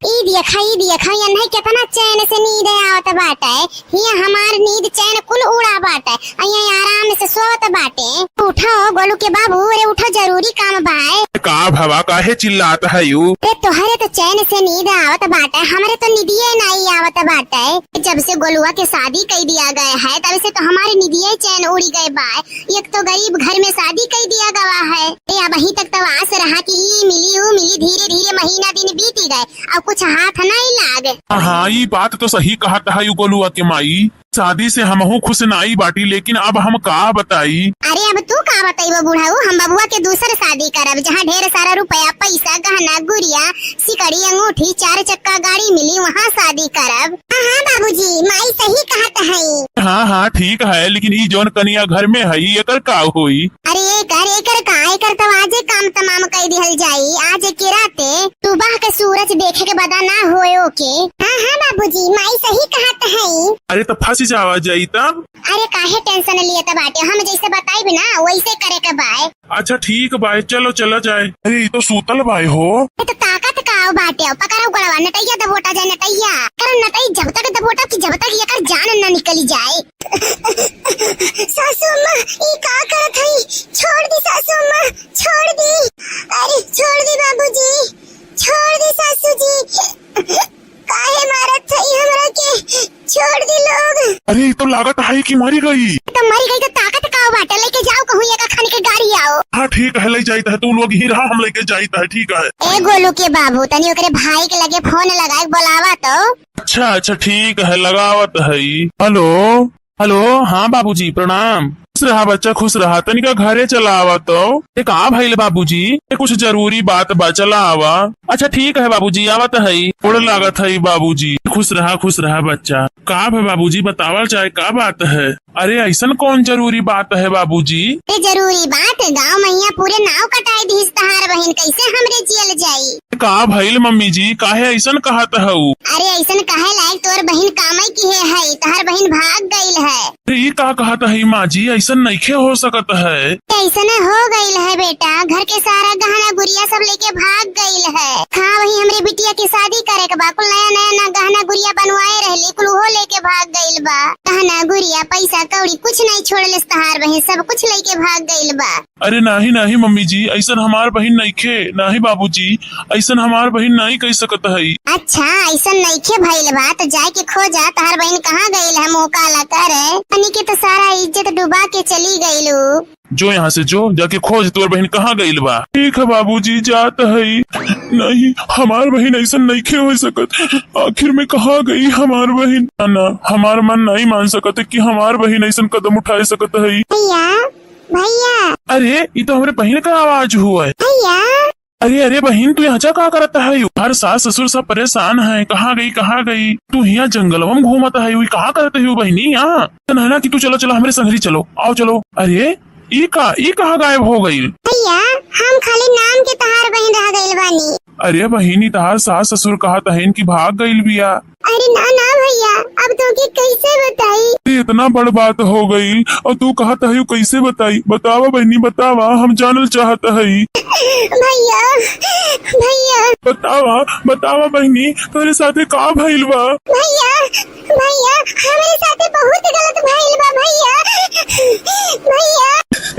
ई देखा ये नहीं कितना चैन से नींद आवत बाटे, ये हमार नींद चैन कुल उड़ा बाटे, ये आराम से सोत बाटे। उठो गोलू के बाबू, अरे उठो जरूरी काम बाय। का भवा काहे चिल्लाता है यू? तोहरे तो चैन से नींद आवत बाटे, हमारे तो नींदिये नहीं आवत बाटे। जब से गोलुआ के शादी कर दिया गया है तब से तो हमारे नींदिये चैन उड़ी गए बाय। एक तो गरीब घर में शादी कर दिया गया है, अब अभी तक तो आस रहा कि ये मिली वो मिली, धीरे धीरे महीना दिन बीती गए, अब कुछ हाथ नहीं लागे। हाँ ये बात तो सही कहता है यू गोलुआ के माई, शादी से हमहू खुश नहीं बाटी, लेकिन अब हम का बताई? अरे अब तू का का बताइबो बुढ़ाऊ, हम बबुआ के दूसर शादी करब जहाँ ढेर सारा रुपया पैसा गहना गुड़िया सिकड़ी अंगूठी 4 चक्का गाड़ी मिली वहाँ शादी करब। हाँ बाबूजी, माई सही कहत है। हाँ हाँ ठीक है, लेकिन ई जौन कनिया घर में है एकर का होई? अरे एकर का एकर तो आजे काम तमाम कर दिहल जाई। आज के राते सुबह के सूरज देखे के बदा ना होए ओके। हाँ हाँ बाबूजी, माई सही कहत है। अरे तो फंस जावा जाई तब। अरे काहे टेंशन लिए बाटे, हम जैसे बताइब ना वैसे करे के बाय। अच्छा ठीक बाय, चलो चला जाए। अरे ये तो सूतल बाय हो। तो ताकत का बाटे, पकड़ो गड़वा नटैया दबोटा जाए नटैया कर नटई जब तक दबोटा कि जब तक एकर जान न निकली जाए। सासू माँ ई का करत हई, छोड़ दी सासू माँ, छोड़ दी। अरे छोड़ दी बाबूजी, छोड़ दी सासू जी, काहे मारत हई हमरा के, छोड़ दी लोग। अरे ये तो लागत है कि मरी गई। तो मरी गई तो ताकत का बाटे, लेके जाओ कहूँ एका खाने के गाड़ी आओ। हाँ ठीक है, ले जाता है, तू लोग ही रहा, हम लेके जाता है। ठीक है। ए गोलू के बाबू, तनी ओकरे भाई के लगे फोन लगाए बोलावा तो। अच्छा अच्छा ठीक है, लगावत है। हेलो हेलो, हाँ बाबूजी प्रणाम। खुश रहा बच्चा, खुश रहा। तनिका घरे चला आवा तो। एक आ भाई बाबूजी, कुछ जरूरी बात बा, चला आवा। अच्छा ठीक है बाबूजी, आवत है। थोड़ा लागत है बाबूजी। खुश रहा बच्चा। का है बाबूजी, बतावल चाहे का बात है? अरे ऐसा कौन जरूरी बात है बाबूजी? जरूरी बात, गाँव मैया पूरे नाव कटाई दी तहार बहन, कैसे हमरे जियल जाई। का भइल मम्मी जी, काहे ऐसा कहत हऊ? अरे ऐसा कहे लायक तोर बहन कामई की है, तहार बहन भाग गईल है। अरे ये का कहत है माँ जी, ऐसा नइखे हो सकत है। ऐसा हो गईल है बेटा, घर के सारा गहना गुड़िया सब लेके भाग गईल है। हाँ वही हमरे बिटिया की शादी करे के बा, कुल नया ना गहना गुड़िया बनवाए रहली, कुल वो लेके भाग गईल बा। गहना गुड़िया पैसा कौड़ी कुछ नहीं छोड़ले तहार बहन, सब कुछ लेके भाग गईल बा। अरे नहीं नहीं मम्मी जी, ऐसा हमार बहन नइखे। नहीं बाबूजी, ऐसा हमार बहन नहीं कह सकत है। अच्छा ऐसा नइखे भइल बा तो जाए के खोजा, तहार बहन कहाँ गईल है, मुँह काला करे। तनी के तो सारा इज्जत डुबा के चली गईलू। जो यहाँ से जो जाके खोज, तोर बहन कहाँ गईल बा। ठीक है बाबूजी, जात है। नहीं हमार बहन ऐसा नइखे हो सकत, आखिर में कहाँ गई हमार बहन? ना हमार मन नहीं मान सकत कि हमार बहन ऐसा कदम उठा सकत है। भैया भैया, अरे ये तो हमारे बहन का आवाज हुआ है। भैया अरे अरे बहन, तू यहाँ क्या करता है? हर सास ससुर सब परेशान है, कहाँ गई? तू यहाँ जंगलवा में घूमता है, कहाँ करते हो बहनी? यहाँ ना कि तू चलो चलो हमारे संगरी चलो, आओ चलो। अरे ई कहाँ गायब हो गई? भैया हम खाली नाम के तहार बहन रह गईल बानी। अरे बहिनी, तहार सास ससुर कहा तहन की भाग गईल बिया। अरे ना ना भैया, अब तो के कैसे बताई? इतना बड़ बात हो गई और तू कहता है कैसे बताई? बतावा बहनी बतावा, हम जानल चाहता है। भैया भैया बतावा बहनी, तेरे साथे का भइल बा? भैया हमारे साथे बहुत गलत भइल बा भैया।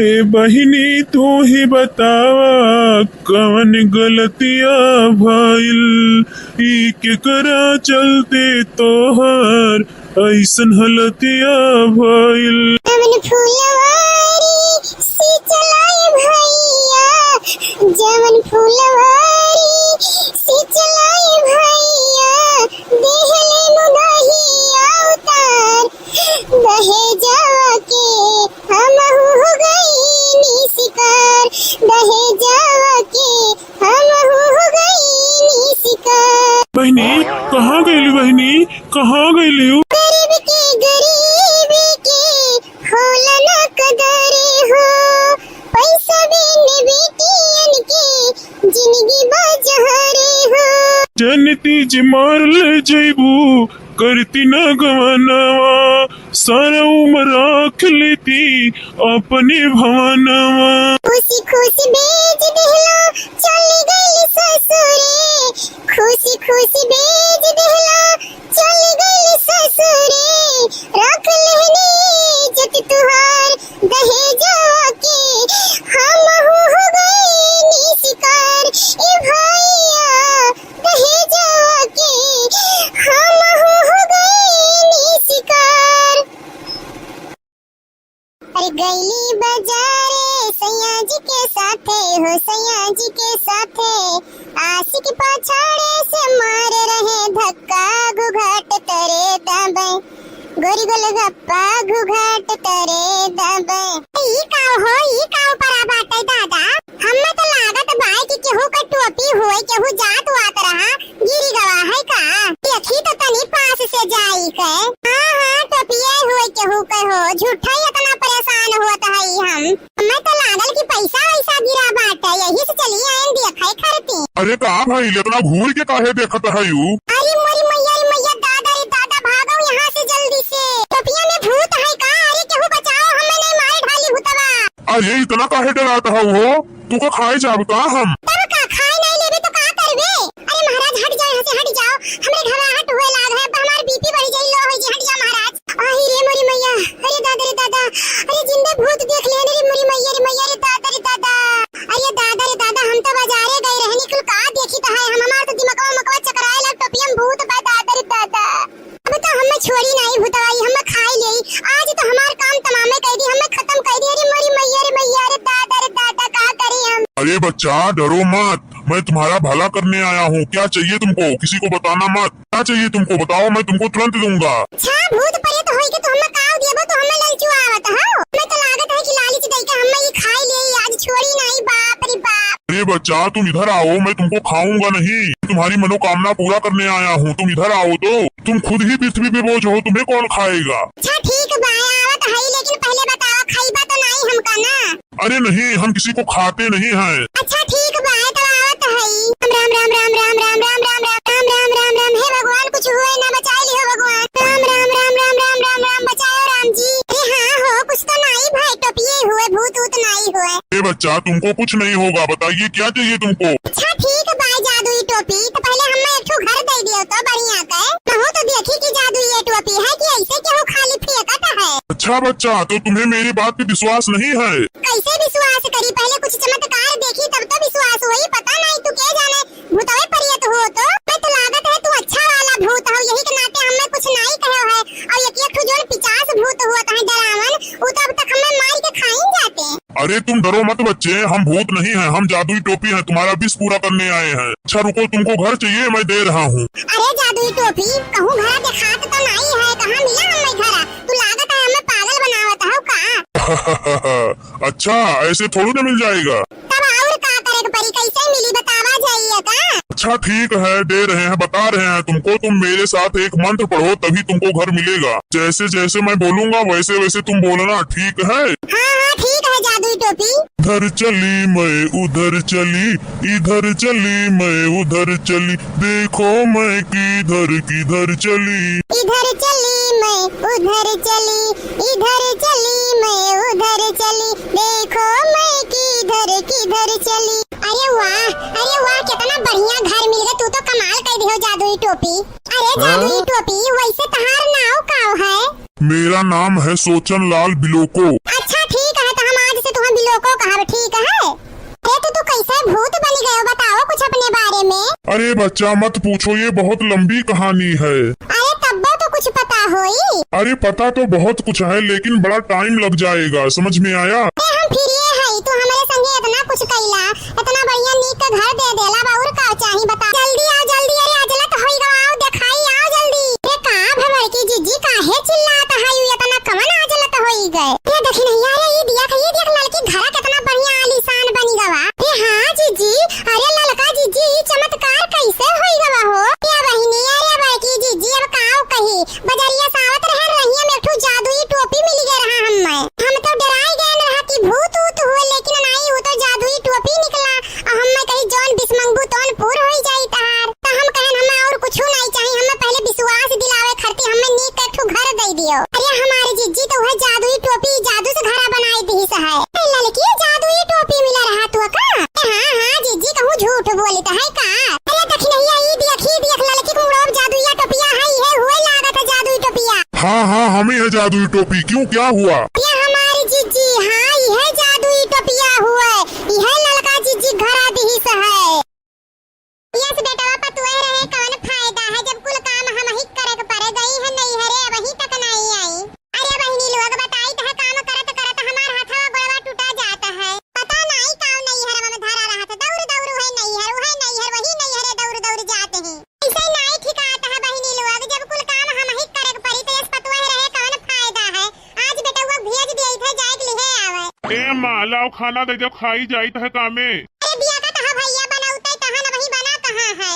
ए बहिनी तू ही बतावा, कौन गलतिया भइल? ई केकरा चलते तोहर ऐसन हलतिया भइल? जवन फूलवारी से चलाए भैया, जवन फूलवारी से चलाए भैया, देहले मुदहिया उतार, दहेजवा के हम हो गई शिकार, दहेजवा के हम हो गई शिकार। बहनी कहाँ गईली? बहनी कहाँ गईली? गरीब के होला ना कदर हो, पैसा देने बेटियन के जिंदगी बाजहरे हो। जनती जे मार ले जैबू, करती न गवनवा, सारा उम्र राख लेती अपने भवनवा। खुशी खुशी बेच देहला चली गई ससुरे, खुशी खुशी बेच देहला चली गई ससुरे, रख लेनी इज्जत तुहार दहेजवा के हम हो गई शिकार। ए भैया दहेजवा के हम हो गई शिकार। अरे गईली बाजारे सैया जी के साथे हो, सैया जी के साथे, आशिक पछाड़े से मार रहे धक्का, घुघाट तरे दबे, गोरी गोलगप्पा घुघाट तरे दबे। ई का अरे कहा भाई इतना घूर के काहे देखत है यू? अरे मोरी मैया दादा रे दादा भागो यहाँ से जल्दी से। टोपिया में भूत है का? अरे केहू बचाओ, हमें नहीं मारे ढाली भूतवा। अरे इतना काहे डराता है वो? तू को खाए जाब का हम? तब का खाए नहीं लेबे तो का करबे? अरे महाराज हट जाओ यहाँ से, हट जाओ। हमरे घबराहट हुए लाग है, हमार बीपी बढ़ जाई, लो हो जी, हट जा महाराज। आई रे मोरी मैया, अरे दादा रे दादा, अरे जिंदे भूत देख ले रे मोरी मैया रे दादा रे दादा। अरे दादा रे दादा, हम तो बाजारे गए रहनी, कुल का देखी तो है हम, हमार तो दिमागवा मकवा चकराए लग, टोपियम भूत बा दादा रे दादा। अब तो हमें छोड़ी नहीं भूतवाई, हमें खाई ले। आज तो हमार काम तमामे कर दी, हमें खत्म कर दी। अरे मोरी मैया रे दादा का करें हम? अरे बच्चा डरो मत, मैं तुम्हारा भला करने आया हूँ। क्या चाहिए तुमको? किसी को बताना मत। क्या चाहिए तुमको बताओ, मैं तुमको तुरंत दूंगा। अच्छा भूत परे तो होई के तो हमें काव देबो तो हमें ललचू आवत हो। मैं तो लागत है कि लालच दई के हमें ये खाई ले, आज छोड़ी नहीं। बाप रे बाप। अरे बच्चा तुम इधर आओ, मैं तुमको खाऊंगा नहीं, तुम्हारी मनोकामना पूरा करने आया हूँ। तुम इधर आओ तो तुम खुद ही पृथ्वी पे बोझ हो, तुम्हें कौन खाएगा? अच्छा ठीक बा, आवत है, लेकिन पहले बताओ खाईबा तो नहीं हमका ना? अरे नहीं, हम किसी को खाते नहीं हैं। अच्छा ठीक बा, तो आवत है। राम राम राम राम राम राम राम राम राम राम राम राम राम। हे भगवान कुछ हुए ना, बचा लियो भगवान। राम राम राम राम राम राम राम, बचाओ राम जी। अरे हाँ हो, कुछ तो नहीं भाई, टोपिये हुए, भूत ऊत नहीं हुए। अरे बच्चा तुमको कुछ नहीं होगा, बताइए क्या चाहिए तुमको? अच्छा ठीक बा, जादुई टोपी तो पहले हमें एक ठो घर दे दियो तो बढ़िया के। कहो तो देखी कि जादुई ये टोपी है कि ऐसे केहू खाली फेंकत है। अच्छा बच्चा, तो तुम्हें मेरी बात पे विश्वास नहीं है? कैसे विश्वास करी? पहले कुछ चमत्कार देखी तब तो विश्वास हुई। पता नहीं तू के जाने भूतवे परियत हो तो। मैं तो लागत है तू अच्छा वाला भूत हो, यही के नाते हमें कुछ नहीं कहो है। और एक ठो जोन 50 भूत हुआ है डरावन, वो तो अब तक हमें मार के खाई जाते। अरे तुम डरो मत बच्चे, हम भूत नहीं हैं, हम जादुई टोपी हैं, तुम्हारा विष पूरा करने आए हैं। अच्छा रुको, तुमको घर चाहिए, मैं दे रहा हूँ। अरे जादुई टोपी कहूँ घर दिखात तो नहीं है, कहाँ मिला हमें घर? तू लागत है हमें पागल बनावत है का? अच्छा ऐसे थोड़ी ना मिल जाएगा। तब और का करे के परी? कैसे मिली बतावा जाइए का? अच्छा ठीक है, दे रहे हैं, बता रहे हैं तुमको। तुम मेरे साथ एक मंत्र पढ़ो तभी तुमको घर मिलेगा। जैसे जैसे मैं बोलूंगा वैसे वैसे तुम बोलना, ठीक है? हाँ ठीक है जादुई टोपी। इधर चली मैं उधर चली, इधर चली मैं उधर चली, देखो मैं किधर चली। इधर चली मैं उधर चली, इधर चली मैं उधर चली, देखो मैं किधर चली। अरे वाह कितना बढ़िया घर मिल गया, तू तो कमाल कर दियो जादुई टोपी। अरे जादुई टोपी वैसे तहार नाव काव है? मेरा नाम है सोचन लाल बिलोको। अच्छा ठीक है, तो हम आज से तुम्हें बिलोको कहा, ठीक है? अरे तू कैसे भूत बन गए, बताओ कुछ अपने बारे में। अरे बच्चा मत पूछो, ये बहुत लंबी कहानी है। अरे तब्बो तो कुछ पता होई। अरे पता तो बहुत कुछ है, लेकिन बड़ा टाइम लग जाएगा, समझ में आया? हम फिर ये है, तू हमारे संगे इतना कुछ कैला, इतना बढ़िया नीक का घर दे देला, और का चाहिए बता? जल्दी आओ जल्दी। अरे अजला तो होई गवा, आओ दिखाई, आओ जल्दी। अरे का भवर की जीजी काहे चिल्लाता है, यू इतना कवन अजला तो होई गए। ये देख नहीं यार, ये देख लड़की घर कितना बढ़िया आलीशान बनी गवा। अरे हाँ जीजी, अरे ललका जीजी चमत्कार कैसे होई गवा हो? या बहिनी, अरे बड़की जीजी अब काओ कही, बजरिया सावत रह रही में एक ठो जादुई टोपी मिल गया रहा हम तो डराई गए रहा कि भूत ऊत हुए, लेकिन नहीं, वो तो जादुई टोपी निकला। और हम कही जौन बिस्मंगबू तौन पूर हो जाई तहार। तो हम कहन हमें और कुछ नहीं चाहिए, हमें पहले विश्वास दिलावे खरती हमें नीक एक ठो घर दे दियो। अरे हमारी जिज्जी तो वह जादुई टोपी जादू से घरा बनाई दी है। लड़की जादुई टोपी मिला रहा तू का? हाँ जिज्जी कहूँ झूठ बोलता है का? अरे देख नहीं आई, देख लड़की को उड़ोब जादुई टोपिया है हुए लागत है जादुई टोपिया। हाँ हम ही है जादुई टोपी, क्यों क्या हुआ? ये हमारी जिज्जी, हाँ यह जादुई टोपिया हुए, यह लड़का जिज्जी घरा दी है। यस बेटा पापा तू रहे कौन फायदा है, जब कुल काम हम ही करे के पड़ गई है, नहीं है रे वही तक नहीं आई। अरे बहनी लोग बताई तो है काम करत करत हमार हाथवा गोड़वा टूटा जाता है। पता नहीं काऊ नहीं है हम धरा रहा था, दौड़ है नहीं है वही नहीं है दौड़ जाते हैं। ऐसे नहीं ठिकाता है बहनी लोग, जब कुल काम हम ही करे के पड़ी तो यस पतवा रहे कौन फायदा है। आज बेटा वो भेज दिए थे जाए के लिए आवे। ए मालाओ खाना दे दो, खाई जाई है कामे। अरे बिया का तहा भैया बनाउते तहा न वही बना कहां है?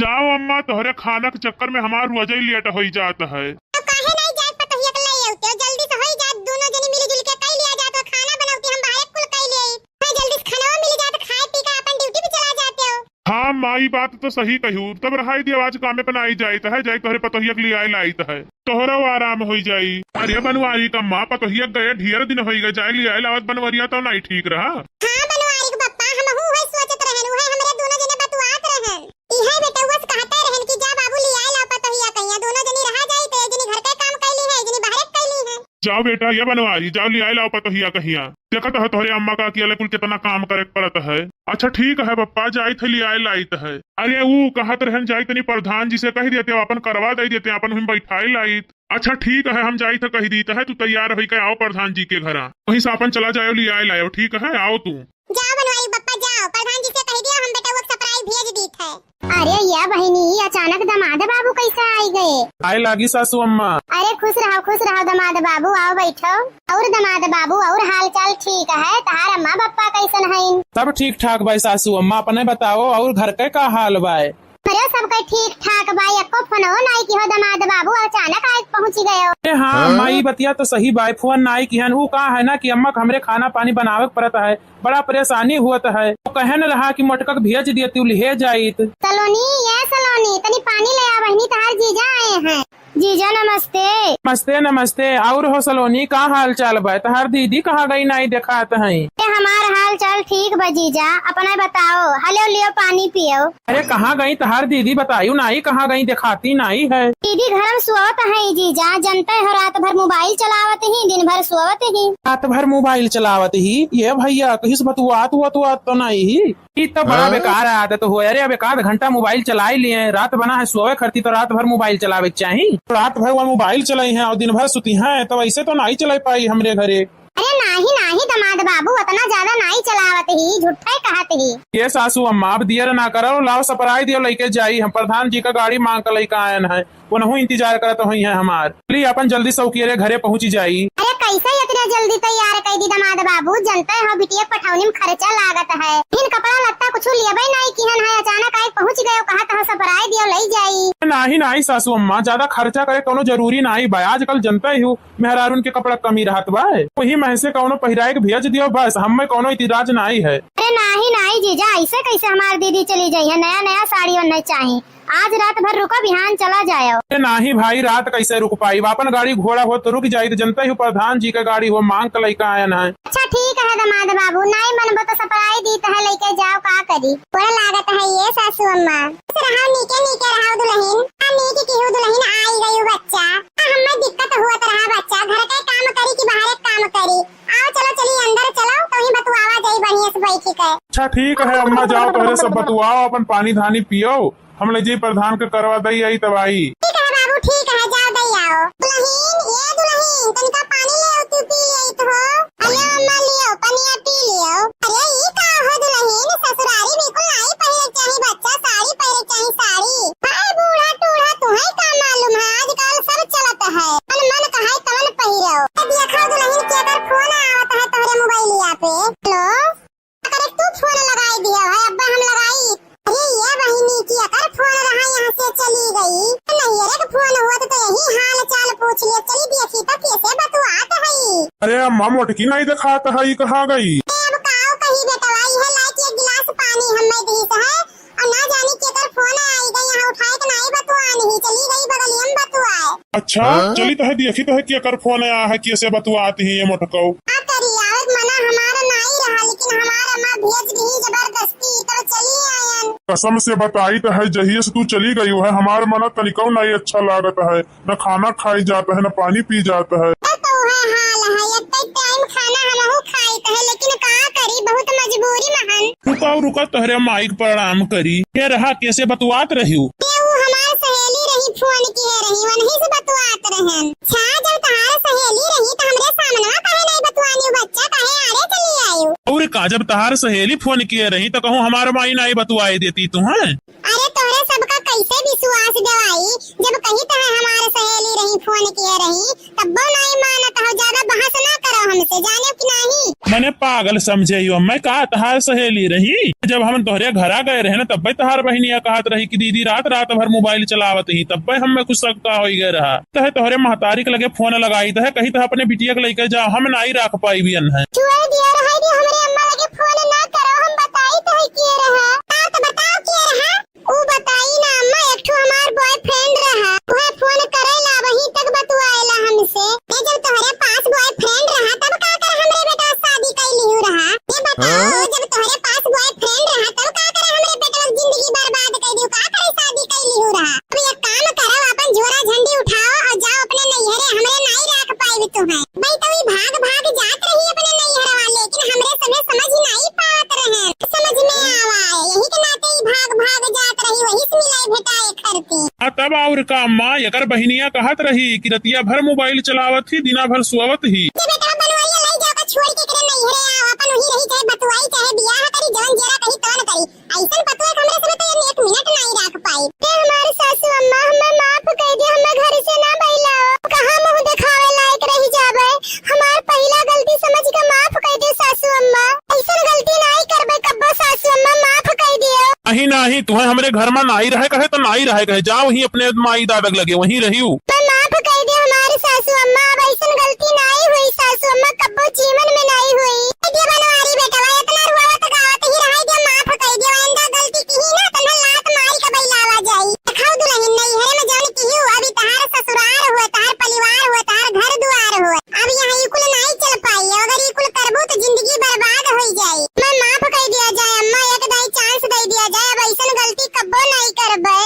जाओ अम्मा, तोहरे खाना के चक्कर में हमार वजह लेट हो जाता है। तो काहे नहीं जात पतहिया के ले आउते, जल्दी से होई जात, दोनों जनी मिली जुल के कई लिया जात, खाना बनाउती हम बाहर कुल कई ले आई। जल्दी से खाना मिल जात, खाए पी के अपन ड्यूटी पे चला जाते हो। हाँ माँ ये बात तो सही कहू, तब रहाई दी आवाज कामे पे आई जाइत है, जाई तोहरे पतोहिया के लिए आए लाइत है, तोहरा आराम हो जाई। अरे बनवारी का माँ पतोहिया गए ढेर दिन हो गए, जाए लिए आए लावत बनवरिया तो नहीं ठीक रहा। हाँ बनवारी के पप्पा हमहू है सोचत रहन, उहे हमरे दोनों जने बतुआत रहन। इहे बेटा बस कहते रहन कि जा बाबू ले आए ला पतोहिया कहिया, दोनों जनी रहा जाई तो एक जनी घर के काम कैली है, एक जनी बाहर कैली है। जाओ बेटा ये बनवारी, जाओ ले आए लाओ पतोहिया कहिया, देखत है तोहरे अम्मा का किया कुल कितना काम करे पड़त है। अच्छा ठीक है पप्पा, जाई थे ले आए लाइत है। अरे वो कहत रहन जाई तनी प्रधान जी से कह देते अपन करवा दे देते, अपन हम बैठाई लाइत। अच्छा ठीक है हम जाई थे कह दी है, तू तैयार हो के आओ प्रधान जी के घर, वहीं से अपन चला जाओ ले आए लाओ, ठीक है आओ तू। जाओ बनवारी बप्पा जाओ, प्रधान जी से कह दिया हम बेटा वो सरप्राइज भेज दीत है। अरे या बहिनी अचानक दामाद बाबू कैसे आई गए? आए लागी सासू अम्मा। अरे खुश रहो दामाद बाबू, आओ बैठो। और दामाद बाबू और हाल चाल ठीक है? तहार अम्मा बप्पा कैसन है? सब ठीक ठाक भाई सासू अम्मा, अपने बताओ और घर के का हाल बाय? अरे सब कई ठीक ठाक भाई, एको फोन हो नहीं कि हो दामाद बाबू अचानक आए पहुंच गए हो। अरे हाँ माई बतिया तो सही बाय, फोन नाई की वो कहा है ना कि अम्मा हमरे खाना पानी बनावे पड़ता है, बड़ा परेशानी हुआ है, तो कहे न रहा कि मटकक भेज दिए तू ले जाइत। सलोनी ये सलोनी तनी पानी ले आ बहनी, तहार जीजा आए हैं। जीजा नमस्ते। नमस्ते नमस्ते। और हो सलोनी का हाल चाल बा? तहार दीदी कहाँ गई नहीं देखात है? हमार हाल चाल ठीक बा जीजा, अपना बताओ। हलो लियो पानी पियो। अरे कहाँ गई तहार दीदी बतायू नहीं, कहाँ गई दिखाती नहीं है। दीदी घर में सोवत है जीजा, जनते हो रात भर मोबाइल चलावत ही, दिन भर सोवत ही। रात भर मोबाइल चलावत ही? ये भैया कहीं से बतुआत हुआ तो नहीं ही, तो बड़ा बेकार आदत हो। अरे अब 1 घंटा मोबाइल चला ही लिए, रात बना है सोवे खरती तो रात भर मोबाइल चलावे चाहिए। रात भर वो मोबाइल चलाई है और दिन भर सुती है, तो ऐसे तो नहीं चला पाई हमरे घरे। अरे नहीं दामाद बाबू उतना ज्यादा नहीं चलावत ही, झूठा ही कहत ही। ये सासू अम्मा अब दियर ना करो, लाओ सपराई दियो लेके जाई, हम प्रधान जी का गाड़ी मांग कर लेके आयन है, वो इंतजार करत हुई है हमार, प्लीज अपन जल्दी सौकियरे घरे पहुँची जाई। अरे कैसे इतना जल्दी तैयार कर दी दामाद बाबू, जनते हो बिटिया पठौनी में खर्चा लागत है, फिर कपड़ा लत्ता कुछ लियबे नहीं किहन है, अचानक आए पहुँच गए, कहा था सपराई दियो ले जाई। नहीं सासू अम्मा ज्यादा खर्चा करे कोनो जरूरी नहीं बा, आजकल जनता ही हूँ मेहरारून के कपड़ा कमी रहत बा, वही महसे कोनो पहिराए के भेज दियो बस, हमें कोनो इतराज नहीं है। अरे नहीं जीजा, ऐसे कैसे हमारी दीदी चली जाई है, नया साड़ी बनना चाहिए, आज रात भर रुको बिहान चला जाओ। नहीं भाई रात कैसे रुक पाई, अपन गाड़ी घोड़ा हो तो रुक जाये, जनता ही प्रधान जी का गाड़ी हो मांग कर लेकर आयन है। अच्छा ठीक है दामाद बाबू, नहीं मनबो तो सपराई दी है लेके जाओ, का करी पूरा लागत है ये सासू अम्मा। रहा नीके रहा दुल्हन, नीके की हो दुल्हन आई गई बच्चा, हमें दिक्कत हुआ तो रहा बच्चा, घर का काम करी कि बाहर काम करी, आओ चलो चलिए अंदर चलो, तो ही बतुआवा जाई बढ़िया से बैठी के। अच्छा ठीक है अम्मा, जाओ पहले सब बतुआओ, अपन पानी धानी पियो, हम ले जी प्रधान के करवा दई आई तबाई। ठीक है बाबू ठीक है, जाओ दई आओ। दुल्हन तनिका पानी ले तू पी ले तो हो। अरे अम्मा लियो पनिया पी लियो। अरे ये का हो दुल्हन, ससुरारी बिल्कुल नहीं पहने चाहिए बच्चा, साड़ी पहने चाहिए साड़ी। हाय बूढ़ा टूढ़ा तुम्हें का मालूम है, आजकल सब चलत है, मन कहे तवन पहिरो। देखो दुल्हन के अगर फोन आवत है तोहरे मोबाइलिया पे, हेलो अगर तू फोन लगाई दिया है, अब्बा हम लगाई। अरे ये बहिनी की अगर फोन रहा यहाँ से चली गई, नहीं अरे फोन हुआ तो यही हाल चाल पूछ लिया, चली देखी तो कैसे बतुआत है। अरे अम्मा मोटकी नहीं दिखाता है, कहाँ गई? अब काओ कहीं बेटा आई है, लाइक 1 गिलास पानी हमें दी है, और ना जाने के अगर फोन आई गई यहाँ उठाए तो नहीं बतुआ, नहीं चली गई बगलियम बतुआए। अच्छा चली तो है देखी तो है कि अकर फोन आया है, कैसे बतुआती है ये मोटको। मना हमारा नहीं रहा, लेकिन हमारा माँ भेज दी जबरदस्ती, तो चली आयन। कसम से बताई तो है, जहिए से तू चली गई है हमारे मना तनिको नहीं अच्छा लागत है, न खाना खाई जाता है न पानी पी जाता है। तो है हाल है, इतना टाइम खाना हमहु खाई है, लेकिन का करी बहुत मजबूरी महन। रुका तोहरे माइक प्रणाम करी, ये रहा कैसे बतुआत रही हूँ। हमारी सहेली रही फोन की है रही, वहीं से बतुआत रहन। छा जब तहार सहेली रही तो हमरे सामने कहे नहीं बतुआनी बच्चा, कहे आरे चली आयु। और का जब तहार सहेली फोन किए रही तो कहूँ हमारा माई नहीं बतुआई देती तू है। अरे तोरे सबका कैसे विश्वास दवाई, जब कही तो हमारे सहेली रही फोन किए रही, तब नहीं मानत हो, ज्यादा बहस ना करो हमसे, जाने कि नहीं। मैंने पागल समझे हो, मैं कहा तहार सहेली रही, जब हम तोहरे घरा गए रहे ना तब तहार बहनिया कहत रही कि दीदी रात भर मोबाइल चलावत ही, तब हमें कुछ सकता हो गए रहा, तो तोहरे महतारी के लगे फोन लगाई तो है, कही तो अपने बिटिया के लेके जाओ, हम नहीं रख पाई भी है। हमरे अम्मा लगे फोन ना करो, हम बताई तो है किए रहा, तो बताओ किए रहा। का अम्मा यकर बहिनिया कहत रही कि रतिया भर मोबाइल चलावत ही दिना भर सुअवत ही। जे बेटा बनवाइया लाई जाकर छोड़ के करे नहीं हरे अपन वही रही चाहे बतवाई चाहे बियाह करी जवन जरा कहीं तन करी ऐसन पतवा हमरे से तो एक मिनट नहीं रख पाई। ते हमारी सासू अम्मा हमें माफ कर दे, हमें घर से ना बैलाओ, कहां मुंह दिखावे लायक रही जावे। हमार पहला गलती समझ के माफ कर दे सासू अम्मा, ऐसन गलती नहीं करबे कब्बो सासू अम्मा, माफ कर दियो। नहीं नहीं तुम्हें हमरे घर में नाई रहे कहे तो नाई रहे कहे, जाओ वहीं अपने माई दादक लगे वहीं रही। तो माफ कर दे हमारी सासू अम्मा, अब ऐसन गलती नहीं हुई सासू अम्मा, कब्बो जीवन में नहीं हुई। दे बनवारी बेटा इतना रुआवत गावत ही रही दे, माफ कर दे आइंदा गलती की ही ना तने लात मारी के बैलावा जाई। खाओ दुल्हन नहीं हरे में जाने की हूं, अभी तहार ससुराल हुआ तहार परिवार हुआ तहार घर दुआर हुआ, अब यहाँ इकुल नहीं चल पाई, अगर इकुल करबो तो जिंदगी बर्बाद हो जाई। मैं माफ कर दिया जाए अम्मा, एक दाई चांस दे दिया जाए, अब ऐसन गलती कब्बो नहीं करबे।